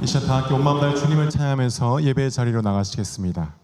이 시간 다 함께 온 마음 다해 주님을 찬양하면서 예배의 자리로 나가시겠습니다.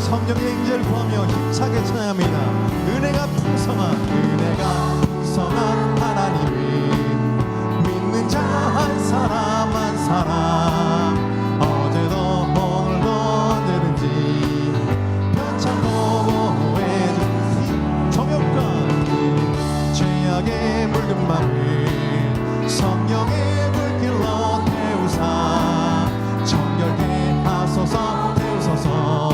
성령의 임재를 구하며 힘차게 찬양합니다. 은혜가 풍성한 하나님이 믿는 자 한 사람 한 사람 어제도 오늘도 언제든지 편찮고 보호해준 정욕과 죄악에 물든 맘을 성령의 불길로 태우사 정결케 하소서 태우소서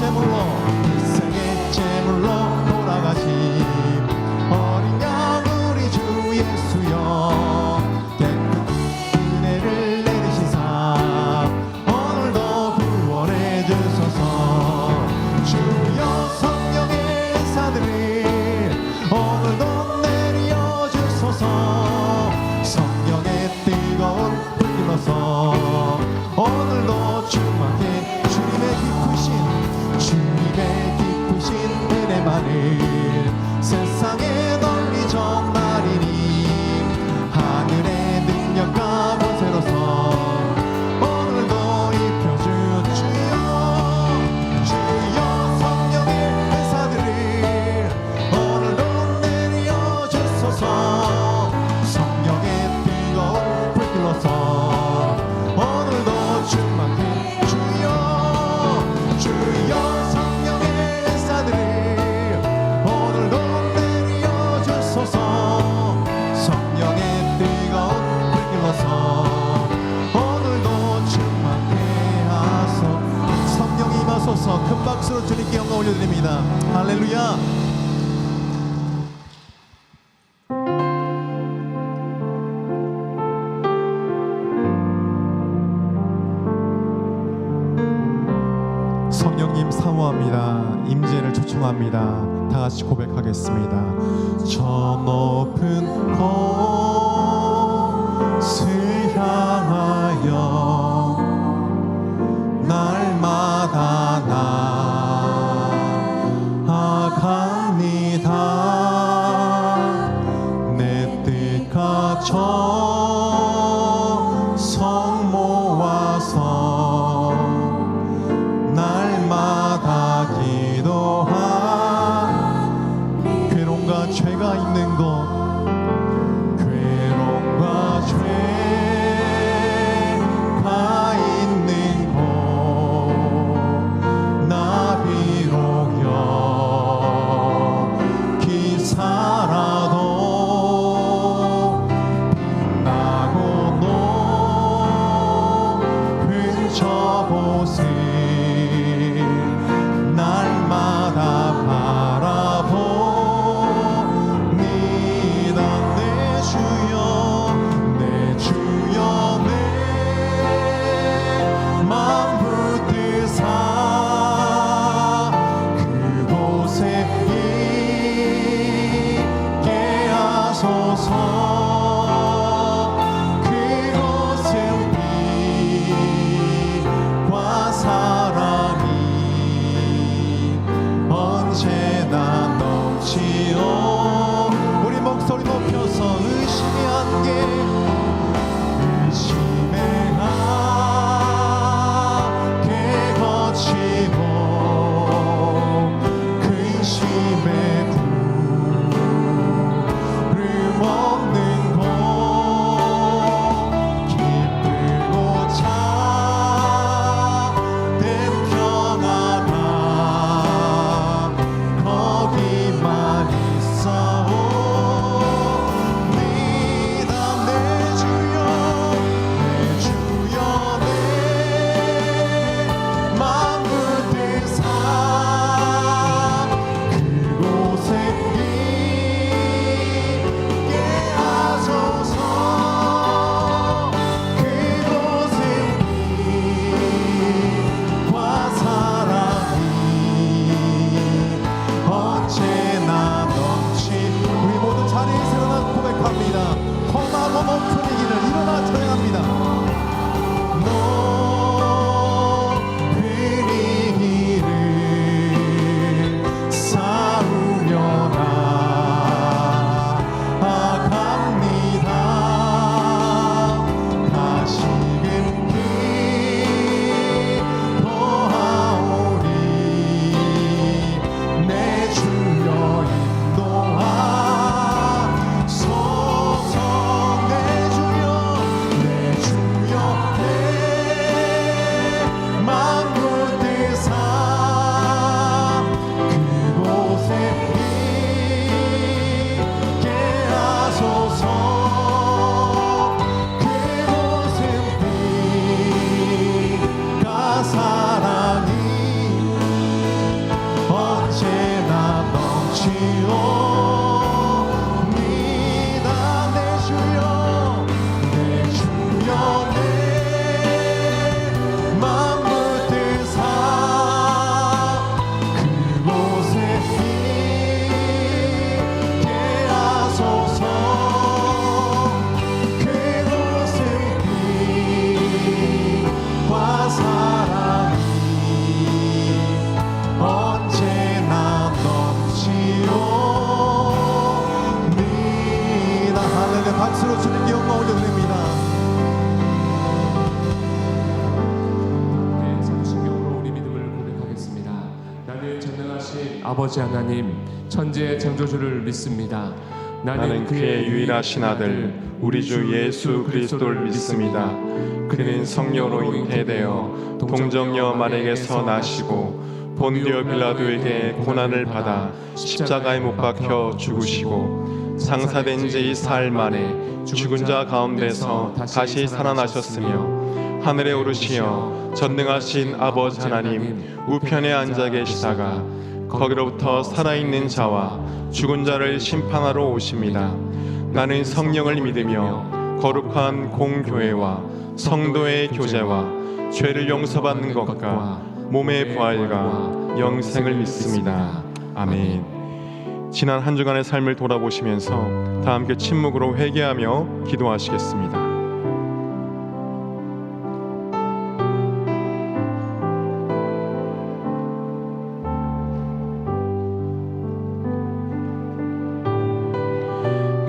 제물로 하심 어린 양 우리 주 예수여 깨끗 은혜를 내리시사 오늘도 구원해 주소서 주여 성령의 사들을 오늘도 내려 주소서 성령의 뜨거운 불 불러서 오늘도 충만케 주님의 기쁘신 은혜만을 세상에 널리 전하리니 하늘의 능력과 권세로서 오늘도 입혀주 주여 성령의 은사들을 오늘도 내려주소서 성령의 뜨거운 불길로서 오늘도 충만케 주여 성령의 은사들을 오늘도 내려주소서 성령의 뜨거운 불길로서 오늘도 충만케 하소 성령이 임하소서 큰 박수로 주님께 영광 올려드립니다 할렐루야 성령님 사모합니다. 임재를 초청합니다. 다 같이 고백하겠습니다. 저 높은 곳을 향하여 날마다 나아갑니다. 내 뜻과 정성 모아서 날마다 기도한 괴로움과 죄가 있는 곳 괴로움과 죄 아버지 하나님, 천지의 창조주를 믿습니다. 나는 그의 유일하신 아들 우리 주 예수 그리스도를 믿습니다. 그는 성령으로 잉태되어 동정녀 마리아에게서 나시고 본디오 빌라도에게 고난을 받아 십자가에 못 박혀 죽으시고 상사된 지 사흘 만에 죽은 자 가운데서 다시 살아나셨으며 하늘에 오르시어 전능하신 아버지 하나님 우편에 앉아 계시다가 거기로부터 살아있는 자와 죽은 자를 심판하러 오십니다. 나는 성령을 믿으며 거룩한 공교회와 성도의 교제와 죄를 용서받는 것과 몸의 부활과 영생을 믿습니다. 아멘. 지난 한 주간의 삶을 돌아보시면서 다 함께 침묵으로 회개하며 기도하시겠습니다.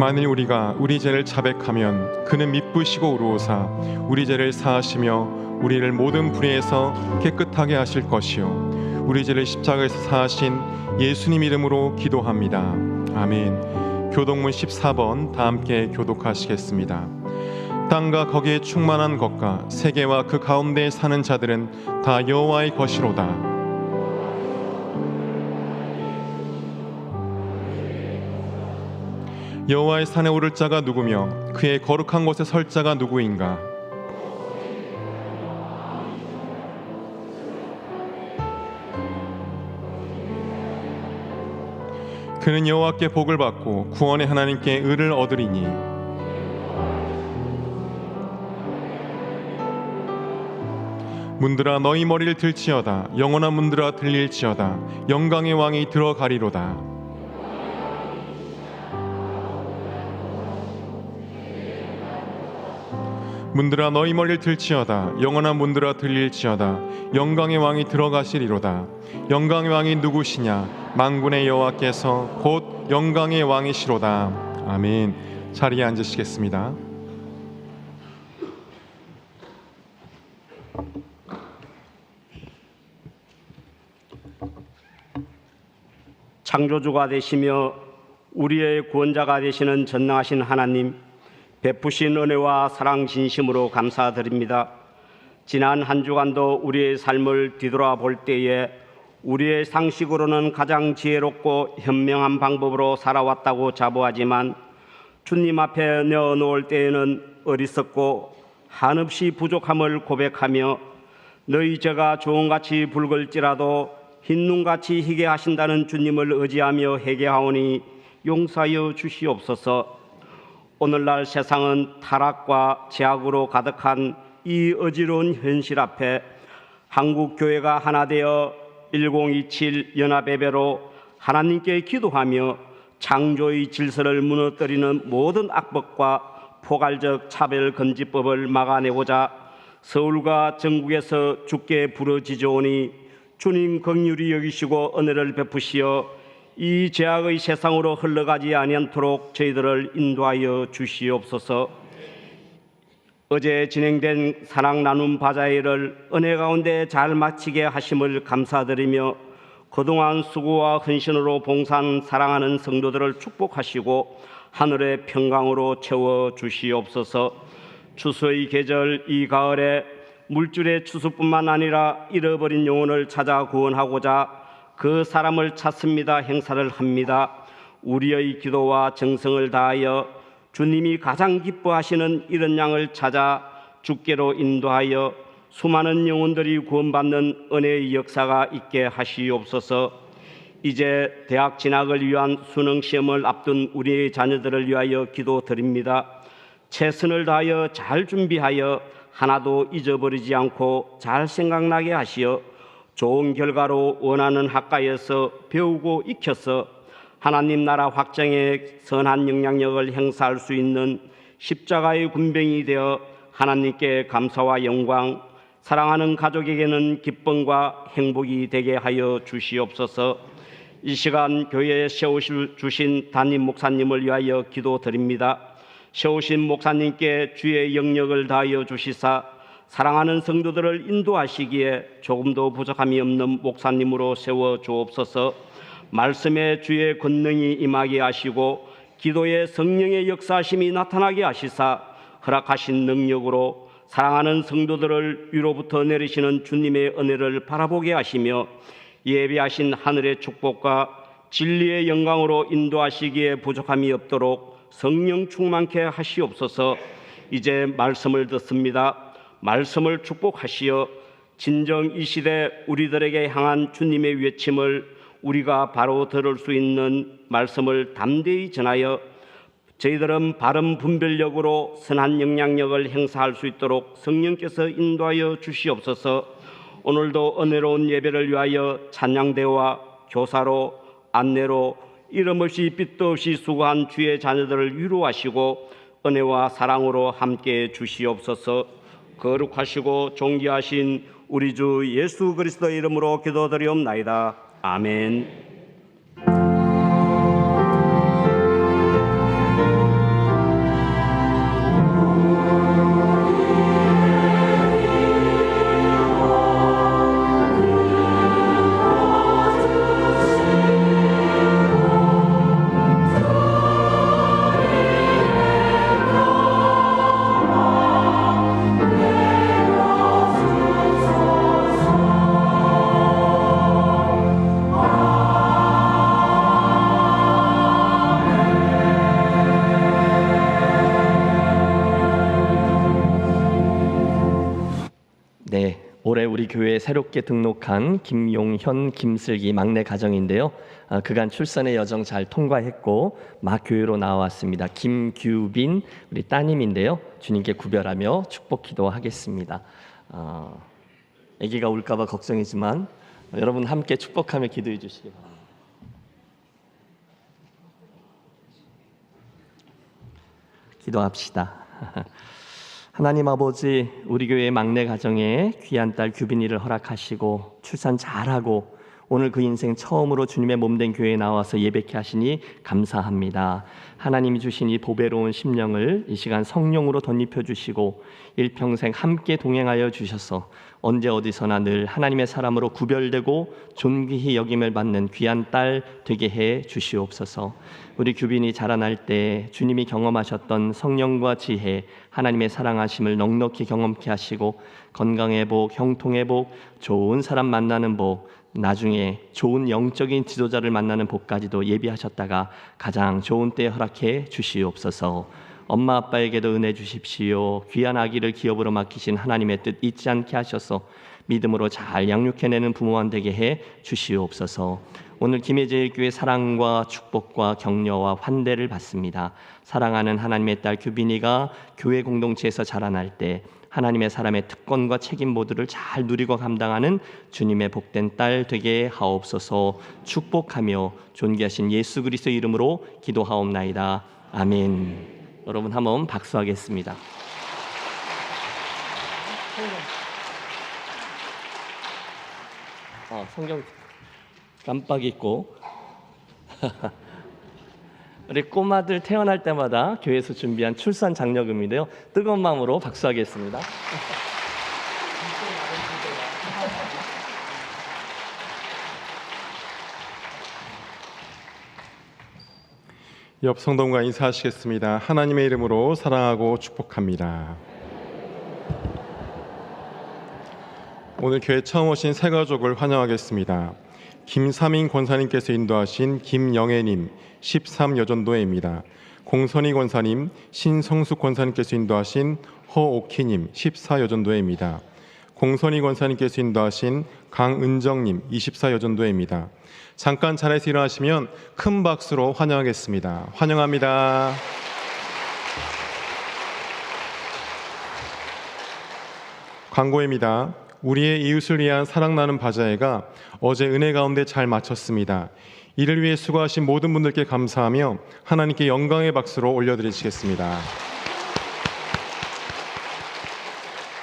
만일 우리가 우리 죄를 자백하면 그는 미쁘시고 의로우사 우리 죄를 사하시며 우리를 모든 불의에서 깨끗하게 하실 것이요 우리 죄를 십자가에서 사하신 예수님 이름으로 기도합니다. 아멘. 교독문 14번 다 함께 교독하시겠습니다. 땅과 거기에 충만한 것과 세계와 그 가운데에 사는 자들은 다 여호와의 것이로다. 여호와의 산에 오를 자가 누구며 그의 거룩한 곳에 설 자가 누구인가? 그는 여호와께 복을 받고 구원의 하나님께 의를 얻으리니 문들아 너희 머리를 들지어다 영원한 문들아 들릴지어다 영광의 왕이 들어가리로다. 문들아 너희 머리를 들지어다 영원한 문들아 들릴지어다 영광의 왕이 들어가시리로다. 영광의 왕이 누구시냐? 만군의 여호와께서 곧 영광의 왕이시로다. 아멘. 자리에 앉으시겠습니다. 창조주가 되시며 우리의 구원자가 되시는 전능하신 하나님, 베푸신 은혜와 사랑 진심으로 감사드립니다. 지난 한 주간도 우리의 삶을 뒤돌아볼 때에 우리의 상식으로는 가장 지혜롭고 현명한 방법으로 살아왔다고 자부하지만 주님 앞에 내어놓을 때에는 어리석고 한없이 부족함을 고백하며 너희 죄가 조금같이 붉을지라도 흰눈같이 희게 하신다는 주님을 의지하며 회개하오니 용서하여 주시옵소서. 오늘날 세상은 타락과 죄악으로 가득한 이 어지러운 현실 앞에 한국교회가 하나 되어 1027 연합예배로 하나님께 기도하며 창조의 질서를 무너뜨리는 모든 악법과 포괄적 차별금지법을 막아내고자 서울과 전국에서 주께 부르짖어오니 주님 긍휼히 여기시고 은혜를 베푸시어 이 죄악의 세상으로 흘러가지 아니하도록 저희들을 인도하여 주시옵소서. 어제 진행된 사랑 나눔 바자회를 은혜 가운데 잘 마치게 하심을 감사드리며 그동안 수고와 헌신으로 봉사한 사랑하는 성도들을 축복하시고 하늘의 평강으로 채워 주시옵소서. 추수의 계절 이 가을에 물줄의 추수뿐만 아니라 잃어버린 영혼을 찾아 구원하고자 그 사람을 찾습니다 행사를 합니다. 우리의 기도와 정성을 다하여 주님이 가장 기뻐하시는 이런 양을 찾아 주께로 인도하여 수많은 영혼들이 구원받는 은혜의 역사가 있게 하시옵소서. 이제 대학 진학을 위한 수능시험을 앞둔 우리의 자녀들을 위하여 기도드립니다. 최선을 다하여 잘 준비하여 하나도 잊어버리지 않고 잘 생각나게 하시어 좋은 결과로 원하는 학과에서 배우고 익혀서 하나님 나라 확장에 선한 영향력을 행사할 수 있는 십자가의 군병이 되어 하나님께 감사와 영광, 사랑하는 가족에게는 기쁨과 행복이 되게 하여 주시옵소서. 이 시간 교회에 세우신 담임 목사님을 위하여 기도드립니다. 세우신 목사님께 주의 영역을 다하여 주시사 사랑하는 성도들을 인도하시기에 조금도 부족함이 없는 목사님으로 세워 주옵소서. 말씀의 주의 권능이 임하게 하시고 기도의 성령의 역사심이 나타나게 하시사 허락하신 능력으로 사랑하는 성도들을 위로부터 내리시는 주님의 은혜를 바라보게 하시며 예비하신 하늘의 축복과 진리의 영광으로 인도하시기에 부족함이 없도록 성령 충만케 하시옵소서. 이제 말씀을 듣습니다. 말씀을 축복하시어 진정 이 시대 우리들에게 향한 주님의 외침을 우리가 바로 들을 수 있는 말씀을 담대히 전하여 저희들은 바른 분별력으로 선한 영향력을 행사할 수 있도록 성령께서 인도하여 주시옵소서. 오늘도 은혜로운 예배를 위하여 찬양대와 교사로 안내로 이름 없이 빛도 없이 수고한 주의 자녀들을 위로하시고 은혜와 사랑으로 함께해 주시옵소서. 거룩하시고 존귀하신 우리 주 예수 그리스도의 이름으로 기도드리옵나이다. 아멘. 올해 우리 교회에 새롭게 등록한 김용현, 김슬기 막내 가정인데요. 그간 출산의 여정 잘 통과했고 막 교회로 나왔습니다. 김규빈 우리 따님인데요. 주님께 구별하며 축복 기도하겠습니다. 아기가 울까 봐 걱정이지만 여러분 함께 축복하며 기도해 주시기 바랍니다. 기도합시다. 하나님 아버지, 우리 교회의 막내 가정에 귀한 딸 규빈이를 허락하시고 출산 잘하고 오늘 그 인생 처음으로 주님의 몸된 교회에 나와서 예배케 하시니 감사합니다. 하나님이 주신 이 보배로운 심령을 이 시간 성령으로 덧입혀 주시고 일평생 함께 동행하여 주셔서 언제 어디서나 늘 하나님의 사람으로 구별되고 존귀히 여김을 받는 귀한 딸 되게 해 주시옵소서. 우리 규빈이 자라날 때 주님이 경험하셨던 성령과 지혜, 하나님의 사랑하심을 넉넉히 경험케 하시고 건강의 복, 형통의 복, 좋은 사람 만나는 복, 나중에 좋은 영적인 지도자를 만나는 복까지도 예비하셨다가 가장 좋은 때에 허락해 주시옵소서. 엄마 아빠에게도 은혜 주십시오. 귀한 아기를 기업으로 맡기신 하나님의 뜻 잊지 않게 하셔서 믿음으로 잘 양육해내는 부모만 되게 해 주시옵소서. 오늘 김해제일교회 사랑과 축복과 격려와 환대를 받습니다. 사랑하는 하나님의 딸 규빈이가 교회 공동체에서 자라날 때 하나님의 사람의 특권과 책임 모두를 잘 누리고 감당하는 주님의 복된 딸 되게 하옵소서. 축복하며 존귀하신 예수 그리스도의 이름으로 기도하옵나이다. 아멘. 여러분 한번 박수하겠습니다. 성경 깜빡 잊고 우리 꼬마들 태어날 때마다 교회에서 준비한 출산 장려금인데요. 뜨거운 마음으로 박수하겠습니다. 옆 성도님과 인사하시겠습니다. 하나님의 이름으로 사랑하고 축복합니다. 오늘 교회 처음 오신 새 가족을 환영하겠습니다. 김삼인 권사님께서 인도하신 김영애님 13여전도회입니다. 공선희 권사님, 신성숙 권사님께서 인도하신 허오키님 14여전도회입니다. 공선희 권사님께서 인도하신 강은정님 24여전도회입니다. 잠깐 자리에서 일어나시면 큰 박수로 환영하겠습니다. 환영합니다. 광고입니다. 우리의 이웃을 위한 사랑나는 바자회가 어제 은혜 가운데 잘 마쳤습니다. 이를 위해 수고하신 모든 분들께 감사하며 하나님께 영광의 박수로 올려드리시겠습니다.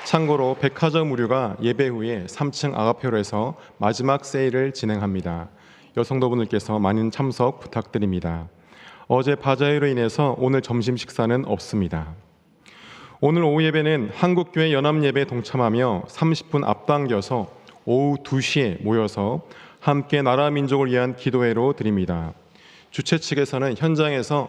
참고로 백화점 의류가 예배 후에 3층 아가페로에서 마지막 세일을 진행합니다. 여성도분들께서 많은 참석 부탁드립니다. 어제 바자회로 인해서 오늘 점심 식사는 없습니다. 오늘 오후 예배는 한국교회 연합예배에 동참하며 30분 앞당겨서 오후 2시에 모여서 함께 나라 민족을 위한 기도회로 드립니다. 주최 측에서는 현장에서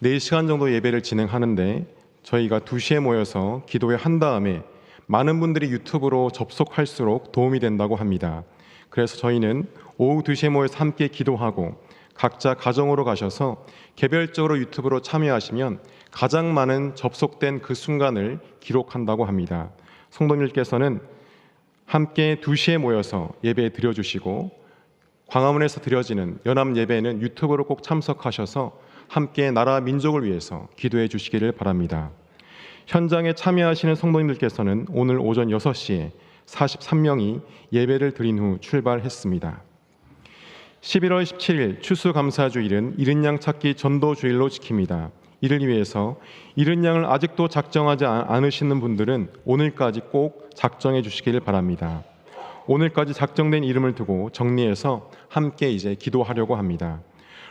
4시간 정도 예배를 진행하는데 저희가 2시에 모여서 기도회 한 다음에 많은 분들이 유튜브로 접속할수록 도움이 된다고 합니다. 그래서 저희는 오후 2시에 모여서 함께 기도하고 각자 가정으로 가셔서 개별적으로 유튜브로 참여하시면 가장 많은 접속된 그 순간을 기록한다고 합니다. 성도님들께서는 함께 2시에 모여서 예배 드려주시고 광화문에서 드려지는 연합 예배는 유튜브로 꼭 참석하셔서 함께 나라 민족을 위해서 기도해 주시기를 바랍니다. 현장에 참여하시는 성도님들께서는 오늘 오전 6시에 43명이 예배를 드린 후 출발했습니다. 11월 17일 추수감사주일은 이른 양 찾기 전도주일로 지킵니다. 이를 위해서 이른 양을 아직도 작정하지 않으시는 분들은 오늘까지 꼭 작정해 주시기를 바랍니다. 오늘까지 작정된 이름을 두고 정리해서 함께 이제 기도하려고 합니다.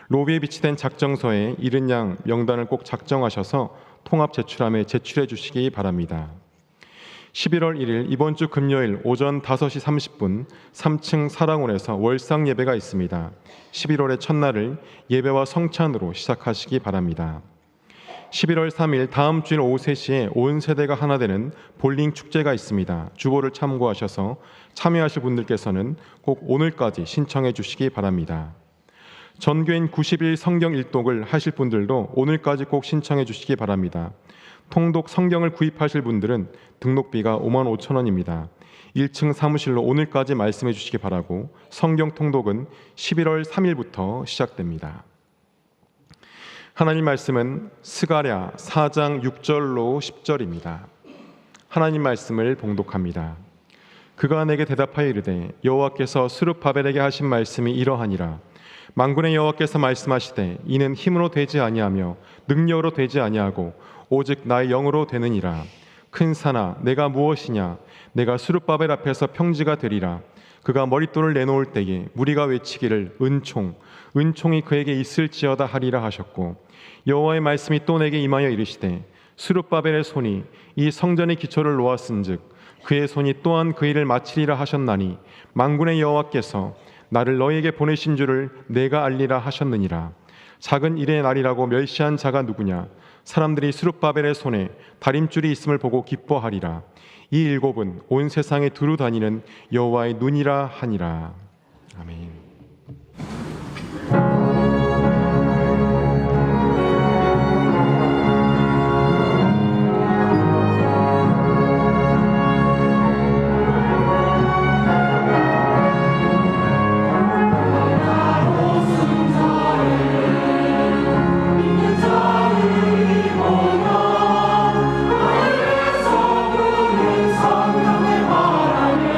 로비에 비치된 작정서에 이른 양 명단을 꼭 작정하셔서 통합 제출함에 제출해 주시기 바랍니다. 11월 1일 이번 주 금요일 오전 5시 30분 3층 사랑원에서 월상 예배가 있습니다. 11월의 첫날을 예배와 성찬으로 시작하시기 바랍니다. 11월 3일 다음 주일 오후 3시에 온 세대가 하나 되는 볼링 축제가 있습니다. 주보를 참고하셔서 참여하실 분들께서는 꼭 오늘까지 신청해 주시기 바랍니다. 전교인 90일 성경 일독을 하실 분들도 오늘까지 꼭 신청해 주시기 바랍니다. 통독 성경을 구입하실 분들은 등록비가 55,000원입니다. 1층 사무실로 오늘까지 말씀해 주시기 바라고 성경 통독은 11월 3일부터 시작됩니다. 하나님 말씀은 스가랴 4장 6절로 10절입니다. 하나님 말씀을 봉독합니다. 그가 내게 대답하여 이르되 여호와께서 스룹바벨에게 하신 말씀이 이러하니라. 만군의 여호와께서 말씀하시되 이는 힘으로 되지 아니하며 능력으로 되지 아니하고 오직 나의 영으로 되느니라. 큰 산아 내가 무엇이냐. 내가 스룹바벨 앞에서 평지가 되리라. 그가 머릿돌을 내놓을 때에 무리가 외치기를 은총이 그에게 있을지어다 하리라 하셨고, 여호와의 말씀이 또 내게 임하여 이르시되 스룹바벨의 손이 이 성전의 기초를 놓았은즉 그의 손이 또한 그 일을 마치리라 하셨나니 만군의 여호와께서 나를 너희에게 보내신 줄을 내가 알리라 하셨느니라. 작은 일의 날이라고 멸시한 자가 누구냐. 사람들이 스룹바벨의 손에 다림줄이 있음을 보고 기뻐하리라. 이 일곱은 온 세상에 두루 다니는 여호와의 눈이라 하니라. 아멘. 성령의 바람에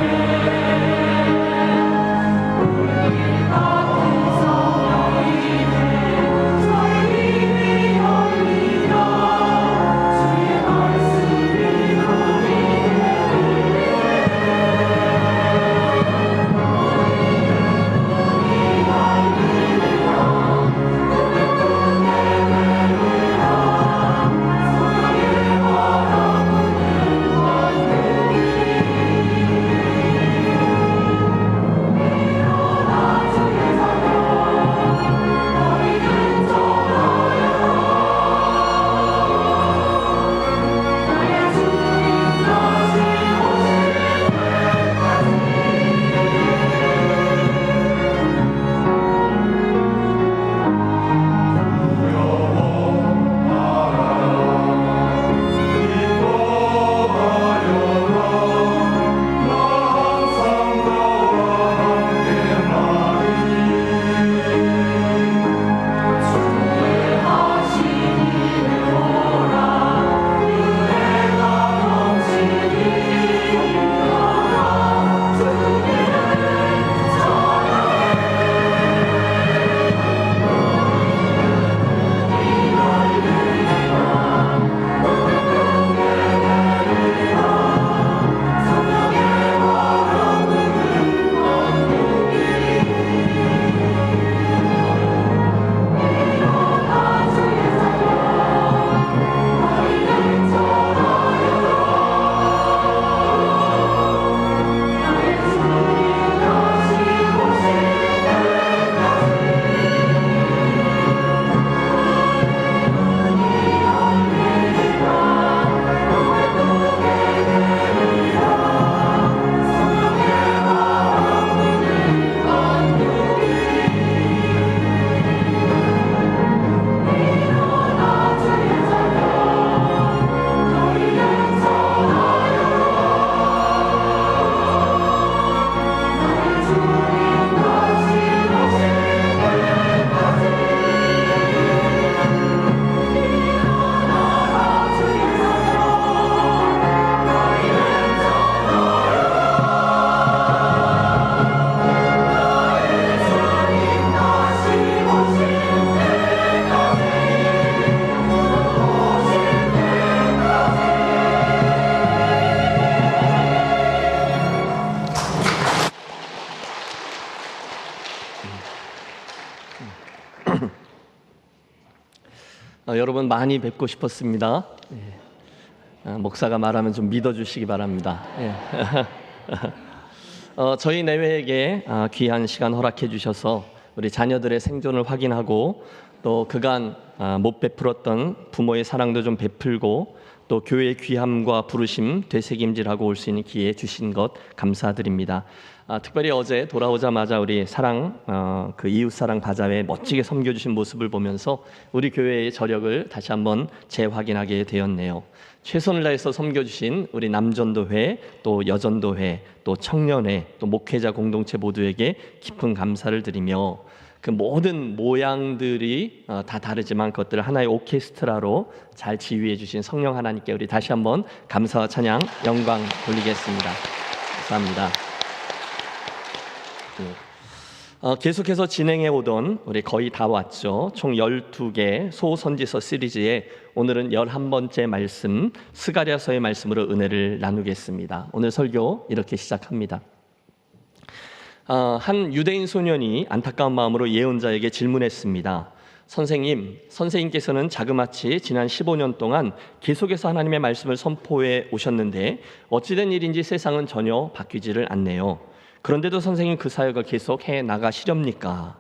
여러분 많이 뵙고 싶었습니다. 목사가 말하면 좀 믿어주시기 바랍니다. 저희 내외에게 귀한 시간 허락해 주셔서 우리 자녀들의 생존을 확인하고 또 그간 못 베풀었던 부모의 사랑도 좀 베풀고 또 교회의 귀함과 부르심 되새김질하고 올 수 있는 기회 주신 것 감사드립니다. 특별히 어제 돌아오자마자 우리 사랑 그 이웃사랑 바자회 멋지게 섬겨주신 모습을 보면서 우리 교회의 저력을 다시 한번 재확인하게 되었네요. 최선을 다해서 섬겨주신 우리 남전도회, 또 여전도회, 또 청년회, 또 목회자 공동체 모두에게 깊은 감사를 드리며 그 모든 모양들이 다 다르지만 그것들을 하나의 오케스트라로 잘 지휘해 주신 성령 하나님께 우리 다시 한번 감사와 찬양, 영광 돌리겠습니다. 감사합니다. 계속해서 진행해 오던 우리 거의 다 왔죠. 총 12개 소선지서 시리즈에 오늘은 11번째 말씀 스가랴서의 말씀으로 은혜를 나누겠습니다. 오늘 설교 이렇게 시작합니다. 한 유대인 소년이 안타까운 마음으로 예언자에게 질문했습니다. 선생님께서는 자그마치 지난 15년 동안 계속해서 하나님의 말씀을 선포해 오셨는데 어찌된 일인지 세상은 전혀 바뀌지를 않네요. 그런데도 선생님 그 사역을 계속 해 나가시렵니까?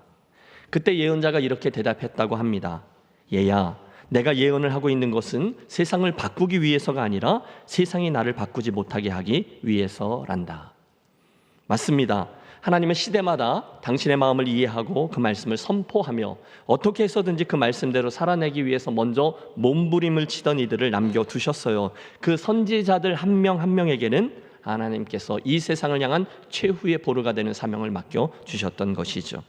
그때 예언자가 이렇게 대답했다고 합니다. 얘야, 내가 예언을 하고 있는 것은 세상을 바꾸기 위해서가 아니라 세상이 나를 바꾸지 못하게 하기 위해서란다. 맞습니다. 하나님은 시대마다 당신의 마음을 이해하고 그 말씀을 선포하며 어떻게 해서든지 그 말씀대로 살아내기 위해서 먼저 몸부림을 치던 이들을 남겨두셨어요. 그 선지자들 한 명 한 명에게는 하나님께서 이 세상을 향한 최후의 보루가 되는 사명을 맡겨주셨던 것이죠.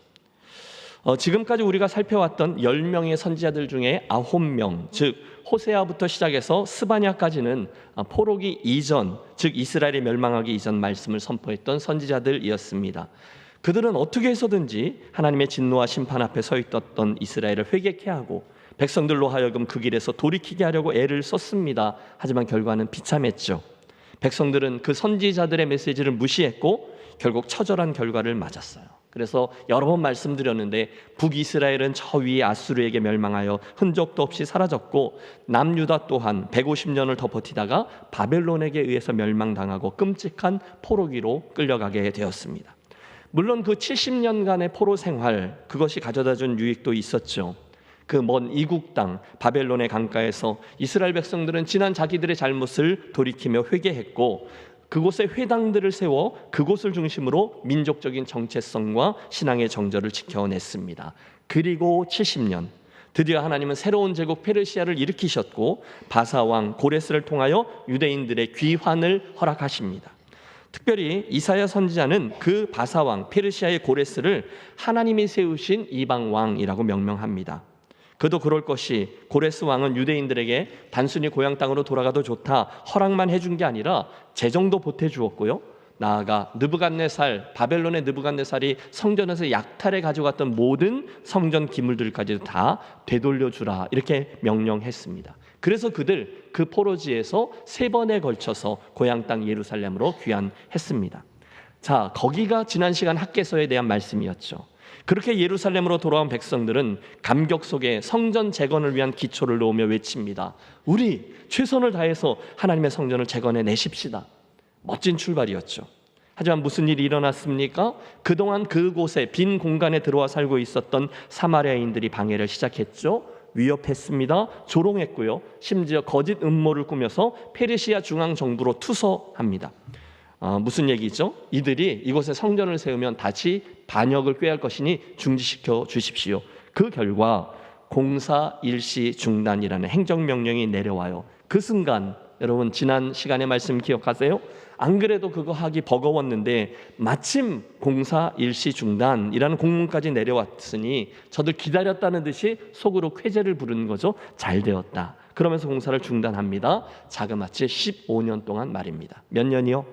지금까지 우리가 살펴왔던 10명의 선지자들 중에 9명, 즉 호세아부터 시작해서 스바냐까지는 포로기 이전, 즉 이스라엘이 멸망하기 이전 말씀을 선포했던 선지자들이었습니다. 그들은 어떻게 해서든지 하나님의 진노와 심판 앞에 서 있었던 이스라엘을 회개케 하고 백성들로 하여금 그 길에서 돌이키게 하려고 애를 썼습니다. 하지만 결과는 비참했죠. 백성들은 그 선지자들의 메시지를 무시했고 결국 처절한 결과를 맞았어요. 그래서 여러 번 말씀드렸는데 북이스라엘은 저 위에 아수르에게 멸망하여 흔적도 없이 사라졌고 남유다 또한 150년을 더 버티다가 바벨론에게 의해서 멸망당하고 끔찍한 포로기로 끌려가게 되었습니다. 물론 그 70년간의 포로 생활, 그것이 가져다준 유익도 있었죠. 그 먼 이국 땅 바벨론의 강가에서 이스라엘 백성들은 지난 자기들의 잘못을 돌이키며 회개했고 그곳에 회당들을 세워 그곳을 중심으로 민족적인 정체성과 신앙의 정절을 지켜냈습니다. 그리고 70년 드디어 하나님은 새로운 제국 페르시아를 일으키셨고 바사왕 고레스를 통하여 유대인들의 귀환을 허락하십니다. 특별히 이사야 선지자는 그 바사왕 페르시아의 고레스를 하나님이 세우신 이방왕이라고 명명합니다. 그도 그럴 것이 고레스 왕은 유대인들에게 단순히 고향 땅으로 돌아가도 좋다 허락만 해준 게 아니라 재정도 보태주었고요. 나아가 느부갓네살, 바벨론의 느부갓네살이 성전에서 약탈해 가져갔던 모든 성전 기물들까지도 다 되돌려주라 이렇게 명령했습니다. 그래서 그들 그 포로지에서 3번에 걸쳐서 고향 땅 예루살렘으로 귀환했습니다. 자, 거기가 지난 시간 학개서에 대한 말씀이었죠. 그렇게 예루살렘으로 돌아온 백성들은 감격 속에 성전 재건을 위한 기초를 놓으며 외칩니다. 우리 최선을 다해서 하나님의 성전을 재건해 내십시다. 멋진 출발이었죠. 하지만 무슨 일이 일어났습니까? 그동안 그곳에 빈 공간에 들어와 살고 있었던 사마리아인들이 방해를 시작했죠. 위협했습니다. 조롱했고요. 심지어 거짓 음모를 꾸며서 페르시아 중앙정부로 투서합니다. 무슨 얘기죠? 이들이 이곳에 성전을 세우면 다시 반역을 꾀할 것이니 중지시켜 주십시오. 그 결과 공사 일시 중단이라는 행정명령이 내려와요. 그 순간 여러분 지난 시간의 말씀 기억하세요? 안 그래도 그거 하기 버거웠는데 마침 공사 일시 중단이라는 공문까지 내려왔으니 저들 기다렸다는 듯이 속으로 쾌재를 부르는 거죠. 잘 되었다. 그러면서 공사를 중단합니다. 자그마치 15년 동안 말입니다. 몇 년이요?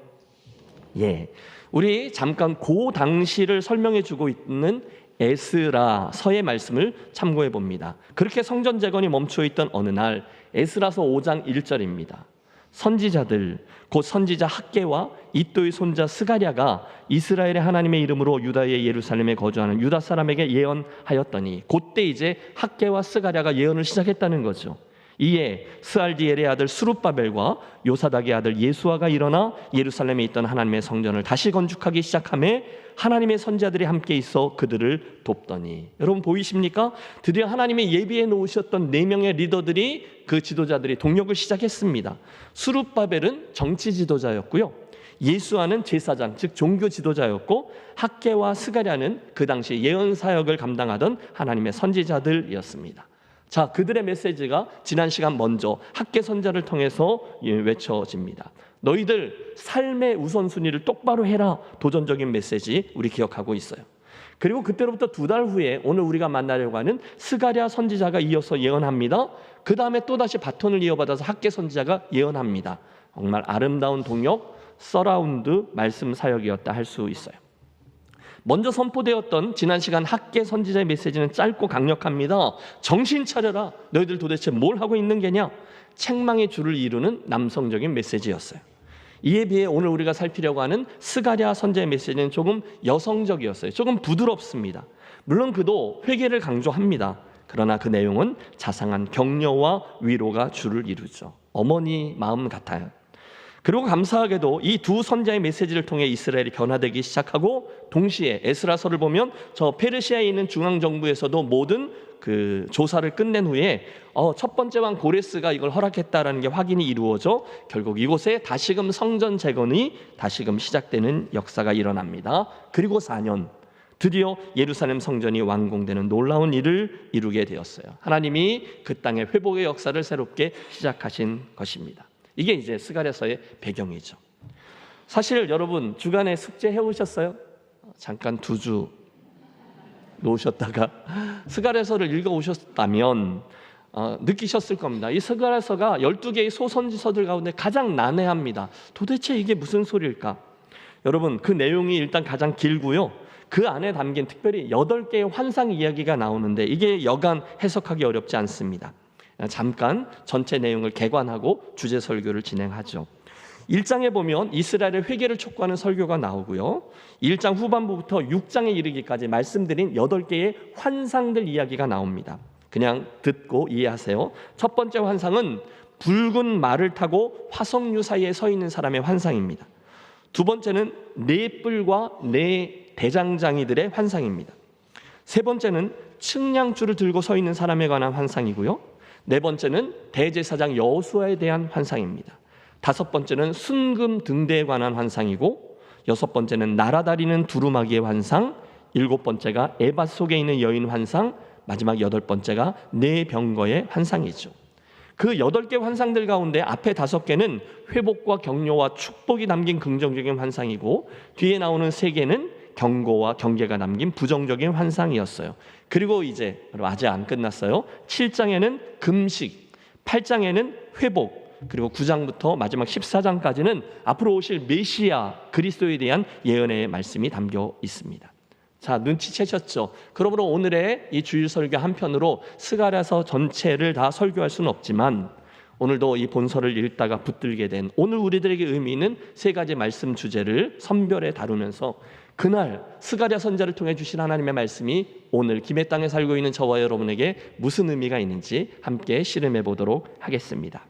우리 잠깐 그 당시를 설명해 주고 있는 에스라서의 말씀을 참고해 봅니다. 그렇게 성전 재건이 멈춰 있던 어느 날 에스라서 5장 1절입니다. 선지자들, 곧 선지자 학개와 이또의 손자 스가랴가 이스라엘의 하나님의 이름으로 유다의 예루살렘에 거주하는 유다 사람에게 예언하였더니, 그때 이제 학개와 스가랴가 예언을 시작했다는 거죠. 이에 스알디엘의 아들 스룹바벨과 요사닥의 아들 예수아가 일어나 예루살렘에 있던 하나님의 성전을 다시 건축하기 시작하며 하나님의 선지자들이 함께 있어 그들을 돕더니. 여러분 보이십니까? 드디어 하나님이 예비해 놓으셨던 4명의 리더들이, 그 지도자들이 동력을 시작했습니다. 스룹바벨은 정치 지도자였고요, 예수아는 제사장 즉 종교 지도자였고, 학개와 스가랴는 그 당시 예언 사역을 감당하던 하나님의 선지자들이었습니다. 자, 그들의 메시지가 지난 시간 먼저 학개 선자를 통해서 외쳐집니다. 너희들 삶의 우선순위를 똑바로 해라. 도전적인 메시지 우리 기억하고 있어요. 그리고 그때로부터 2달 후에 오늘 우리가 만나려고 하는 스가랴 선지자가 이어서 예언합니다. 그 다음에 또다시 바톤을 이어받아서 학개 선지자가 예언합니다. 정말 아름다운 동력, 서라운드 말씀 사역이었다 할 수 있어요. 먼저 선포되었던 지난 시간 학개 선지자의 메시지는 짧고 강력합니다. 정신 차려라. 너희들 도대체 뭘 하고 있는 게냐? 책망의 줄을 이루는 남성적인 메시지였어요. 이에 비해 오늘 우리가 살피려고 하는 스가랴 선지자의 메시지는 조금 여성적이었어요. 조금 부드럽습니다. 물론 그도 회개를 강조합니다. 그러나 그 내용은 자상한 격려와 위로가 줄을 이루죠. 어머니 마음 같아요. 그리고 감사하게도 이 두 선지자의 메시지를 통해 이스라엘이 변화되기 시작하고, 동시에 에스라서를 보면 저 페르시아에 있는 중앙정부에서도 모든 그 조사를 끝낸 후에 첫 번째 왕 고레스가 이걸 허락했다라는 게 확인이 이루어져 결국 이곳에 다시금 성전 재건이 다시금 시작되는 역사가 일어납니다. 그리고 4년 드디어 예루살렘 성전이 완공되는 놀라운 일을 이루게 되었어요. 하나님이 그 땅의 회복의 역사를 새롭게 시작하신 것입니다. 이게 이제 스가랴서의 배경이죠. 사실 여러분 주간에 숙제 해오셨어요? 잠깐 2주 놓으셨다가 스가랴서를 읽어오셨다면 느끼셨을 겁니다. 이 스가랴서가 12개의 소선지서들 가운데 가장 난해합니다. 도대체 이게 무슨 소리일까? 여러분 그 내용이 일단 가장 길고요, 그 안에 담긴 특별히 8개의 환상 이야기가 나오는데 이게 여간 해석하기 어렵지 않습니다. 잠깐 전체 내용을 개관하고 주제 설교를 진행하죠. 1장에 보면 이스라엘의 회개를 촉구하는 설교가 나오고요, 1장 후반부부터 6장에 이르기까지 말씀드린 8개의 환상들 이야기가 나옵니다. 그냥 듣고 이해하세요. 첫 번째 환상은 붉은 말을 타고 화석류 사이에 서 있는 사람의 환상입니다. 두 번째는 4뿔과 4 대장장이들의 환상입니다. 세 번째는 측량줄을 들고 서 있는 사람에 관한 환상이고요, 4번째는 대제사장 여호수아에 대한 환상입니다. 5번째는 순금 등대에 관한 환상이고, 6번째는 날아다니는 두루마기의 환상, 7번째가 에바 속에 있는 여인 환상, 마지막 8번째가 네 병거의 환상이죠. 그 8개 환상들 가운데 앞에 5개는 회복과 격려와 축복이 담긴 긍정적인 환상이고, 뒤에 나오는 3개는 경고와 경계가 담긴 부정적인 환상이었어요. 그리고 이제 아직 안 끝났어요. 7장에는 금식, 8장에는 회복, 그리고 9장부터 마지막 14장까지는 앞으로 오실 메시아 그리스도에 대한 예언의 말씀이 담겨 있습니다. 자, 눈치채셨죠? 그러므로 오늘의 이 주일 설교 한편으로 스가랴서 전체를 다 설교할 수는 없지만, 오늘도 이 본서를 읽다가 붙들게 된 오늘 우리들에게 의미 있는 3가지 말씀 주제를 선별해 다루면서 그날 스가랴 선지자를 통해 주신 하나님의 말씀이 오늘 김해 땅에 살고 있는 저와 여러분에게 무슨 의미가 있는지 함께 씨름해 보도록 하겠습니다.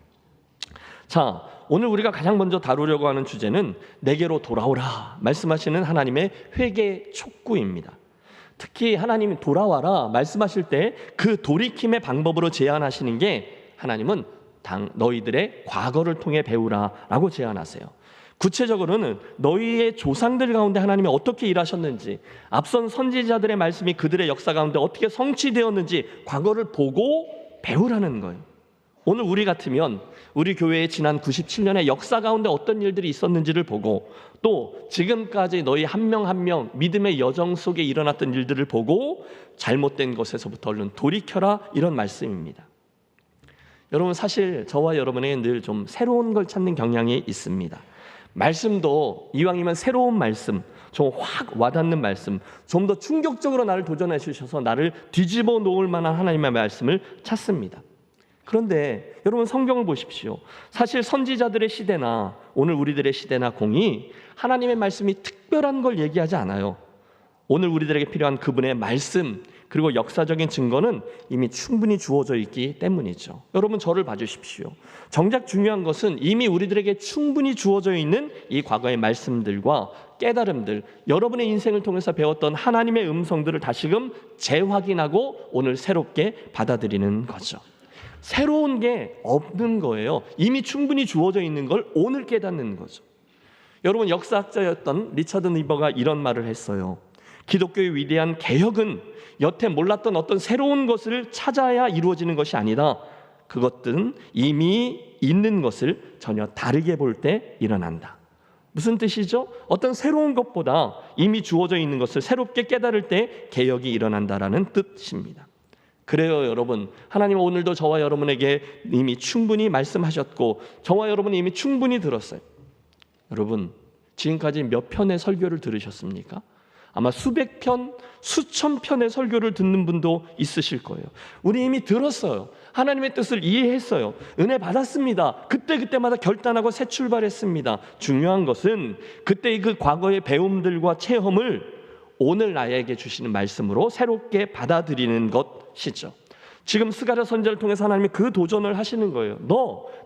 자, 오늘 우리가 가장 먼저 다루려고 하는 주제는 내게로 돌아오라 말씀하시는 하나님의 회개 촉구입니다. 특히 하나님이 돌아와라 말씀하실 때 그 돌이킴의 방법으로 제안하시는 게, 하나님은 너희들의 과거를 통해 배우라 라고 제안하세요. 구체적으로는 너희의 조상들 가운데 하나님이 어떻게 일하셨는지, 앞선 선지자들의 말씀이 그들의 역사 가운데 어떻게 성취되었는지 과거를 보고 배우라는 거예요. 오늘 우리 같으면 우리 교회의 지난 97년의 역사 가운데 어떤 일들이 있었는지를 보고, 또 지금까지 너희 한 명 한 명 믿음의 여정 속에 일어났던 일들을 보고 잘못된 것에서부터 얼른 돌이켜라, 이런 말씀입니다. 여러분 사실 저와 여러분에게 늘 좀 새로운 걸 찾는 경향이 있습니다. 말씀도 이왕이면 새로운 말씀, 좀 확 와닿는 말씀, 좀 더 충격적으로 나를 도전해 주셔서 나를 뒤집어 놓을 만한 하나님의 말씀을 찾습니다. 그런데 여러분 성경을 보십시오. 사실 선지자들의 시대나 오늘 우리들의 시대나 공이 하나님의 말씀이 특별한 걸 얘기하지 않아요. 오늘 우리들에게 필요한 그분의 말씀 그리고 역사적인 증거는 이미 충분히 주어져 있기 때문이죠. 여러분 저를 봐주십시오. 정작 중요한 것은 이미 우리들에게 충분히 주어져 있는 이 과거의 말씀들과 깨달음들, 여러분의 인생을 통해서 배웠던 하나님의 음성들을 다시금 재확인하고 오늘 새롭게 받아들이는 거죠. 새로운 게 없는 거예요. 이미 충분히 주어져 있는 걸 오늘 깨닫는 거죠. 여러분 역사학자였던 리처드 니버가 이런 말을 했어요. 기독교의 위대한 개혁은 여태 몰랐던 어떤 새로운 것을 찾아야 이루어지는 것이 아니다. 그것들은 이미 있는 것을 전혀 다르게 볼 때 일어난다. 무슨 뜻이죠? 어떤 새로운 것보다 이미 주어져 있는 것을 새롭게 깨달을 때 개혁이 일어난다라는 뜻입니다. 그래요 여러분, 하나님은 오늘도 저와 여러분에게 이미 충분히 말씀하셨고 저와 여러분이 이미 충분히 들었어요. 여러분 지금까지 몇 편의 설교를 들으셨습니까? 아마 수백 편, 수천 편의 설교를 듣는 분도 있으실 거예요. 우리 이미 들었어요. 하나님의 뜻을 이해했어요. 은혜 받았습니다. 그때마다 결단하고 새 출발했습니다. 중요한 것은 그때의 그 과거의 배움들과 체험을 오늘 나에게 주시는 말씀으로 새롭게 받아들이는 것이죠. 지금 스가랴 선지자를 통해서 하나님이 그 도전을 하시는 거예요.